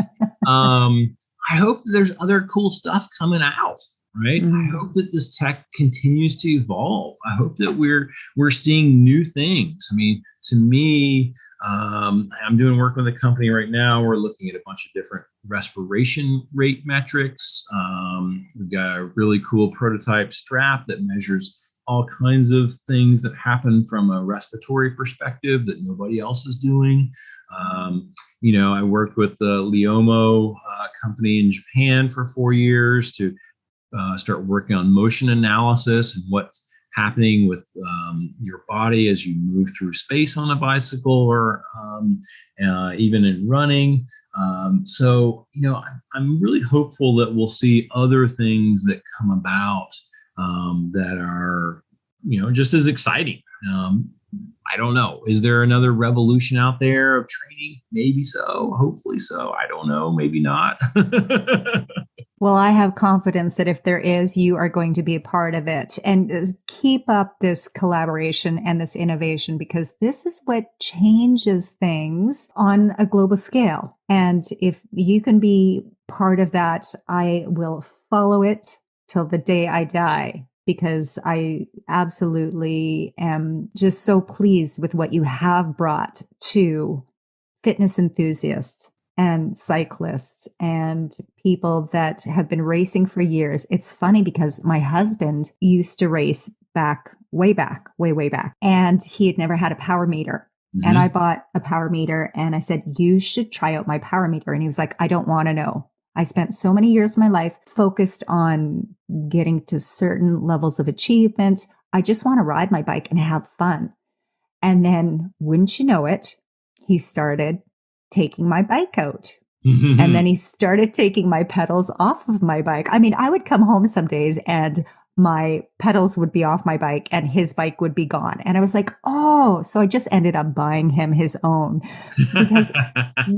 I hope that there's other cool stuff coming out, right? I hope that this tech continues to evolve. I hope that we're seeing new things. I mean, to me, I'm doing work with a company right now. We're looking at a bunch of different respiration rate metrics. We've got a really cool prototype strap that measures all kinds of things that happen from a respiratory perspective that nobody else is doing. I worked with the Leomo company in Japan for 4 years to start working on motion analysis and what's happening with your body as you move through space on a bicycle or even in running. So I'm really hopeful that we'll see other things that come about that are, just as exciting. I don't know. Is there another revolution out there of training? Maybe so. Hopefully so. I don't know. Maybe not. Well, I have confidence that if there is, you are going to be a part of it, and keep up this collaboration and this innovation, because this is what changes things on a global scale. And if you can be part of that, I will follow it till the day I die, because I absolutely am just so pleased with what you have brought to fitness enthusiasts and cyclists and people that have been racing for years. It's funny because my husband used to race way back, and he had never had a power meter. Mm-hmm. And I bought a power meter and I said, you should try out my power meter. And he was like, I don't want to know. I spent so many years of my life focused on getting to certain levels of achievement. I just want to ride my bike and have fun. And then, wouldn't you know it, he started taking my bike out. And then he started taking my pedals off of my bike. I mean, I would come home some days and my pedals would be off my bike and his bike would be gone. And I was like, oh, so I just ended up buying him his own, because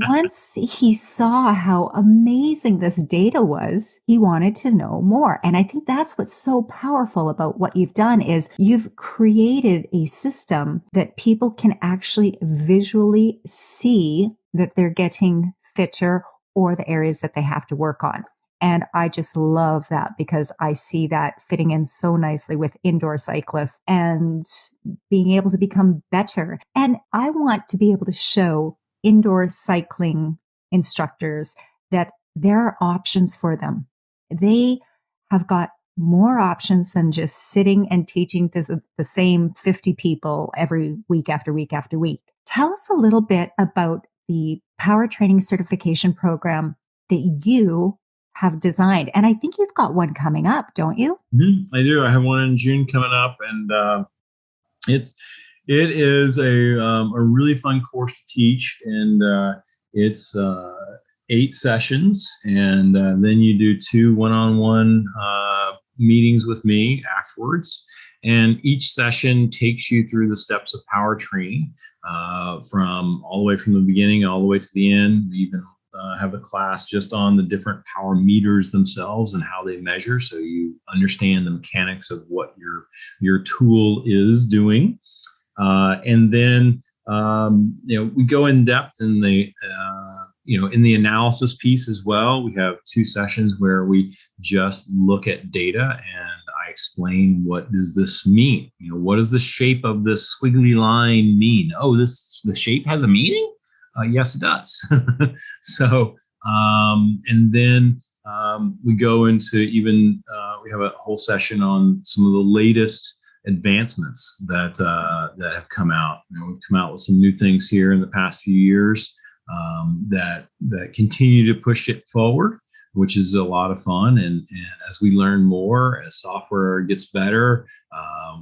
once he saw how amazing this data was, he wanted to know more. And I think that's what's so powerful about what you've done is you've created a system that people can actually visually see that they're getting fitter or the areas that they have to work on. And I just love that, because I see that fitting in so nicely with indoor cyclists and being able to become better. And I want to be able to show indoor cycling instructors that there are options for them. They have got more options than just sitting and teaching to the same 50 people every week after week after week. Tell us a little bit about the power training certification program that you have designed. And I think you've got one coming up, don't you? Mm-hmm. I do. I have one in June coming up, and it is a really fun course to teach, and it's 8 sessions, and then you do 2 one-on-one meetings with me afterwards. And each session takes you through the steps of power training, from all the way from the beginning all the way to the end. We even have a class just on the different power meters themselves and how they measure, so you understand the mechanics of what your tool is doing. And then we go in depth in the in the analysis piece as well. We have 2 sessions where we just look at data, and I explain, what does this mean? What does the shape of this squiggly line mean? Oh, the shape has a meaning? Yes, it does. So, and then we go into we have a whole session on some of the latest advancements that have come out. We've come out with some new things here in the past few years that continue to push it forward, which is a lot of fun. And as we learn more, as software gets better,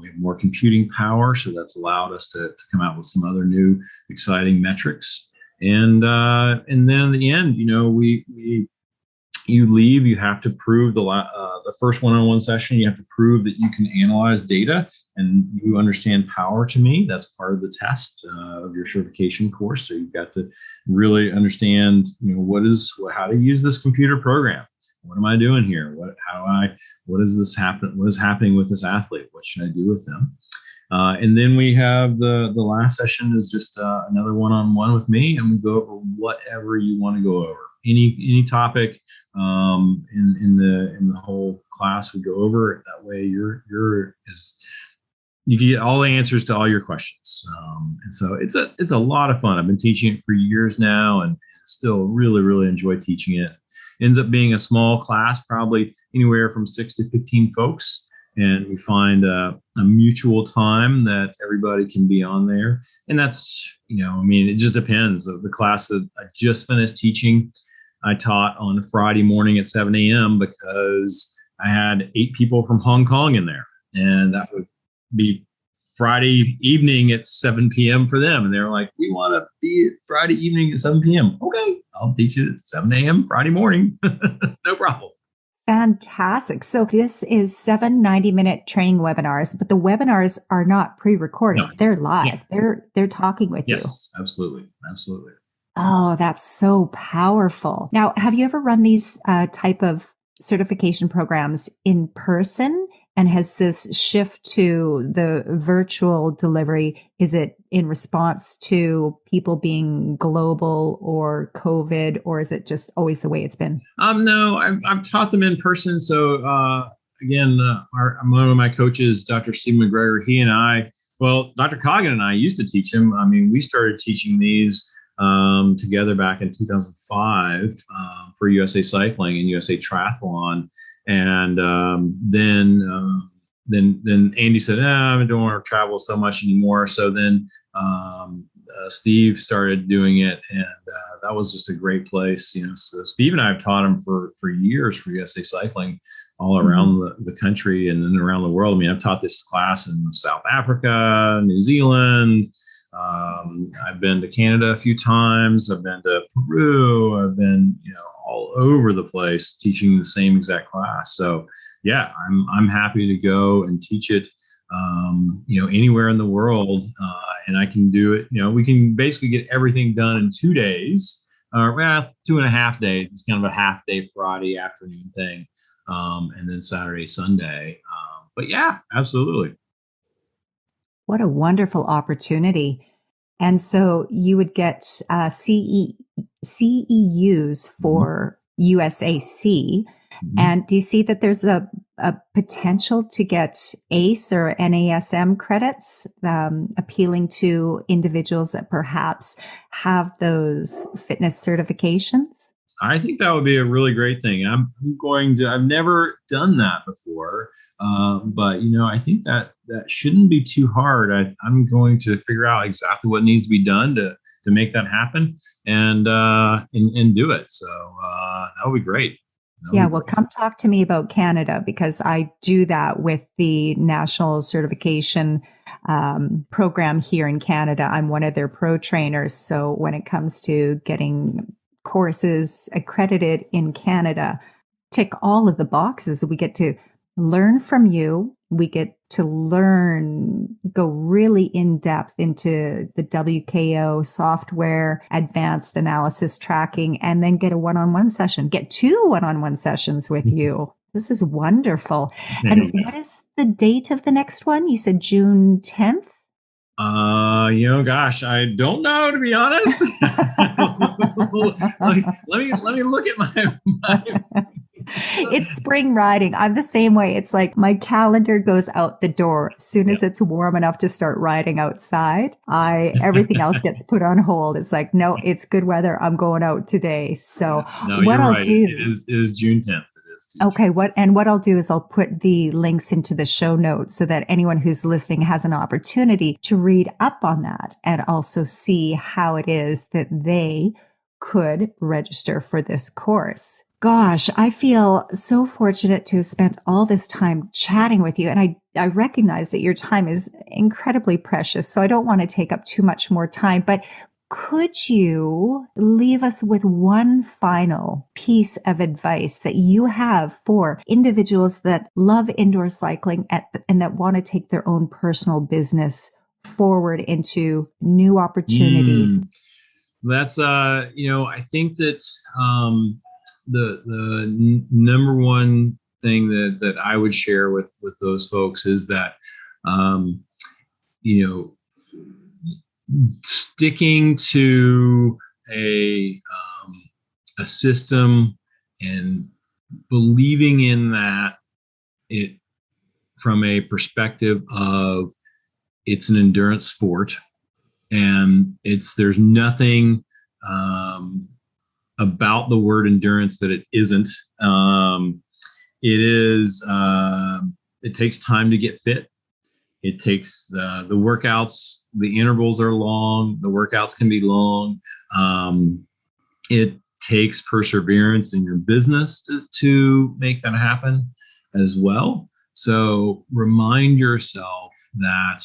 we have more computing power, so that's allowed us to come out with some other new exciting metrics. And then in the end, you leave, you have to prove the first one-on-one session, you have to prove that you can analyze data and you understand power. To me, that's part of the test of your certification course. So you've got to really understand, how to use this computer program. What am I doing here? What is happening with this athlete? What should I do with them? And then we have the last session is just another one-on-one with me, and we go over whatever you want to go over. Any topic in the whole class we go over it. That way you can get all the answers to all your questions. And so it's a lot of fun. I've been teaching it for years now, and still really, really enjoy teaching it. Ends up being a small class, probably anywhere from 6 to 15 folks. And we find a mutual time that everybody can be on there. And that's, it just depends. The class that I just finished teaching, I taught on a Friday morning at 7 a.m. because I had 8 people from Hong Kong in there. And that would be Friday evening at 7 p.m. for them. And they were like, we want to be at Friday evening at 7 p.m. Okay, I'll teach it at 7 a.m. Friday morning. No problem. Fantastic. So this is 7 90-minute training webinars, but the webinars are not pre-recorded. No. They're live. Yeah. They're talking with you. Yes, absolutely. Absolutely. Oh, that's so powerful. Now, have you ever run these type of certification programs in person? And has this shift to the virtual delivery, is it in response to people being global or COVID, or is it just always the way it's been? No, I've taught them in person. So again, one of my coaches, Dr. Steve McGregor, Dr. Coggin and I used to teach him. I mean, we started teaching these together back in 2005 for USA Cycling and USA Triathlon. And then Andy said, I don't want to travel so much anymore. So then Steve started doing it, and that was just a great place. So Steve and I have taught him for years for USA Cycling all around the country and then around the world. I mean, I've taught this class in South Africa, New Zealand. I've been to Canada a few times. I've been to Peru. I've been, all over the place teaching the same exact class. So yeah, I'm happy to go and teach it, anywhere in the world. And I can do it, we can basically get everything done in 2 days, 2.5 days. It's kind of a half day Friday afternoon thing. And then Saturday, Sunday. But yeah, absolutely. What a wonderful opportunity. And so you would get CEUs for USAC. And do you see that there's a potential to get ACE or NASM credits, appealing to individuals that perhaps have those fitness certifications? I think that would be a really great thing. I've never done that before. But I think that shouldn't be too hard. I'm going to figure out exactly what needs to be done to make that happen and do it. So that would be great. Well, come talk to me about Canada, because I do that with the national certification program here in Canada. I'm one of their pro trainers. So when it comes to getting courses accredited in Canada, tick all of the boxes. We get to learn from you. We get to go really in depth into the WKO software, advanced analysis tracking, and then get a one-on-one session, get 2 one-on-one sessions with you. This is wonderful. And what is the date of the next one? You said June 10th? Gosh, I don't know, to be honest. let me look at my It's spring riding. I'm the same way. It's like my calendar goes out the door as soon as it's warm enough to start riding outside. Everything else gets put on hold. It's like, no, it's good weather. I'm going out today. So no, what you're I'll right. do It is June 10th. Okay. What I'll do is I'll put the links into the show notes so that anyone who's listening has an opportunity to read up on that and also see how it is that they could register for this course. Gosh, I feel so fortunate to have spent all this time chatting with you. And I recognize that your time is incredibly precious. So I don't want to take up too much more time, but could you leave us with one final piece of advice that you have for individuals that love indoor cycling and that want to take their own personal business forward into new opportunities? That's, I think that the number one thing that I would share with those folks is that, sticking to a system and believing in that it from a perspective of it's an endurance sport and there's nothing about the word endurance that it isn't. It takes time to get fit. It takes the workouts, the intervals are long, the workouts can be long. It takes perseverance in your business to make that happen as well. So remind yourself that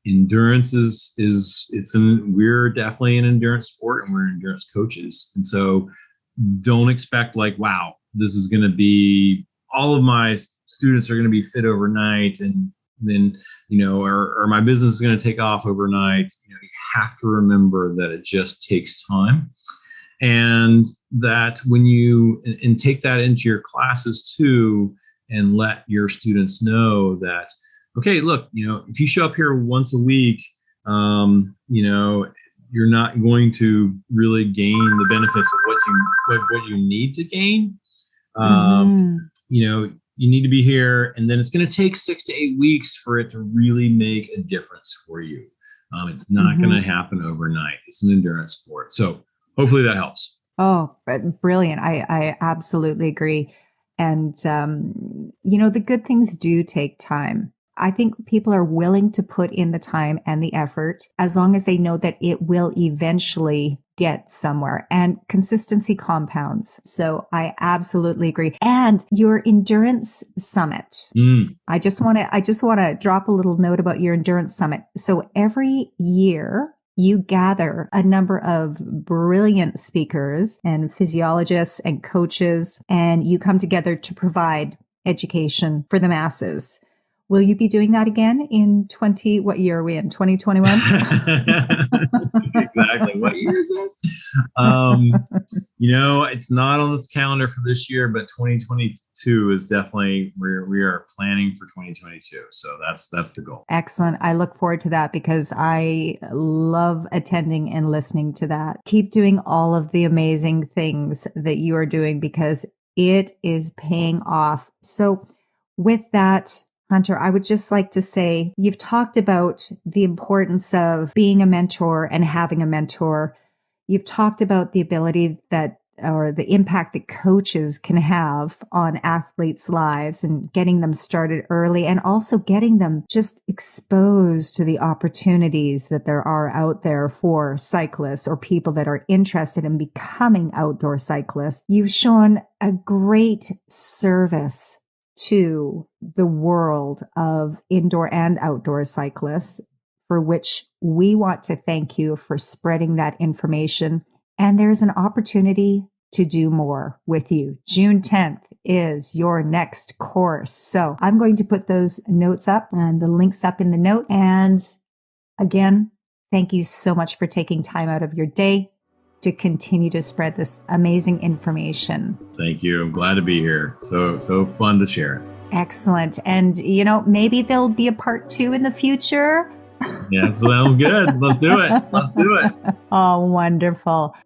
endurance we're definitely an endurance sport and we're endurance coaches. And so don't expect like, wow, this is going to be, all of my students are going to be fit overnight and then, or my business is going to take off overnight. You have to remember that it just takes time. And that when and take that into your classes too, and let your students know that, okay, look, if you show up here once a week, you're not going to really gain the benefits of what you need to gain. You need to be here, and then it's going to take 6 to 8 weeks for it to really make a difference for you. It's not going to happen overnight. It's an endurance sport. So hopefully that helps. Oh, brilliant. I absolutely agree. And, the good things do take time. I think people are willing to put in the time and the effort as long as they know that it will eventually get somewhere, and consistency compounds. So I absolutely agree. And your endurance summit. I just want to drop a little note about your endurance summit. So every year you gather a number of brilliant speakers and physiologists and coaches, and you come together to provide education for the masses. Will you be doing that again in what year are we in? 2021? Exactly. What year is this? It's not on this calendar for this year, but 2022 is definitely, we are planning for 2022. So that's the goal. Excellent. I look forward to that because I love attending and listening to that. Keep doing all of the amazing things that you are doing because it is paying off. So with that, Hunter, I would just like to say, you've talked about the importance of being a mentor and having a mentor. You've talked about the ability or the impact that coaches can have on athletes' lives and getting them started early and also getting them just exposed to the opportunities that there are out there for cyclists or people that are interested in becoming outdoor cyclists. You've shown a great service to the world of indoor and outdoor cyclists, for which we want to thank you for spreading that information. And there's an opportunity to do more with you. June 10th is your next course. So I'm going to put those notes up and the links up in the note. And again, thank you so much for taking time out of your day to continue to spread this amazing information. Thank you. I'm glad to be here. So fun to share. Excellent. And, maybe there'll be a part 2 in the future. Yeah, sounds good. Let's do it. Oh, wonderful.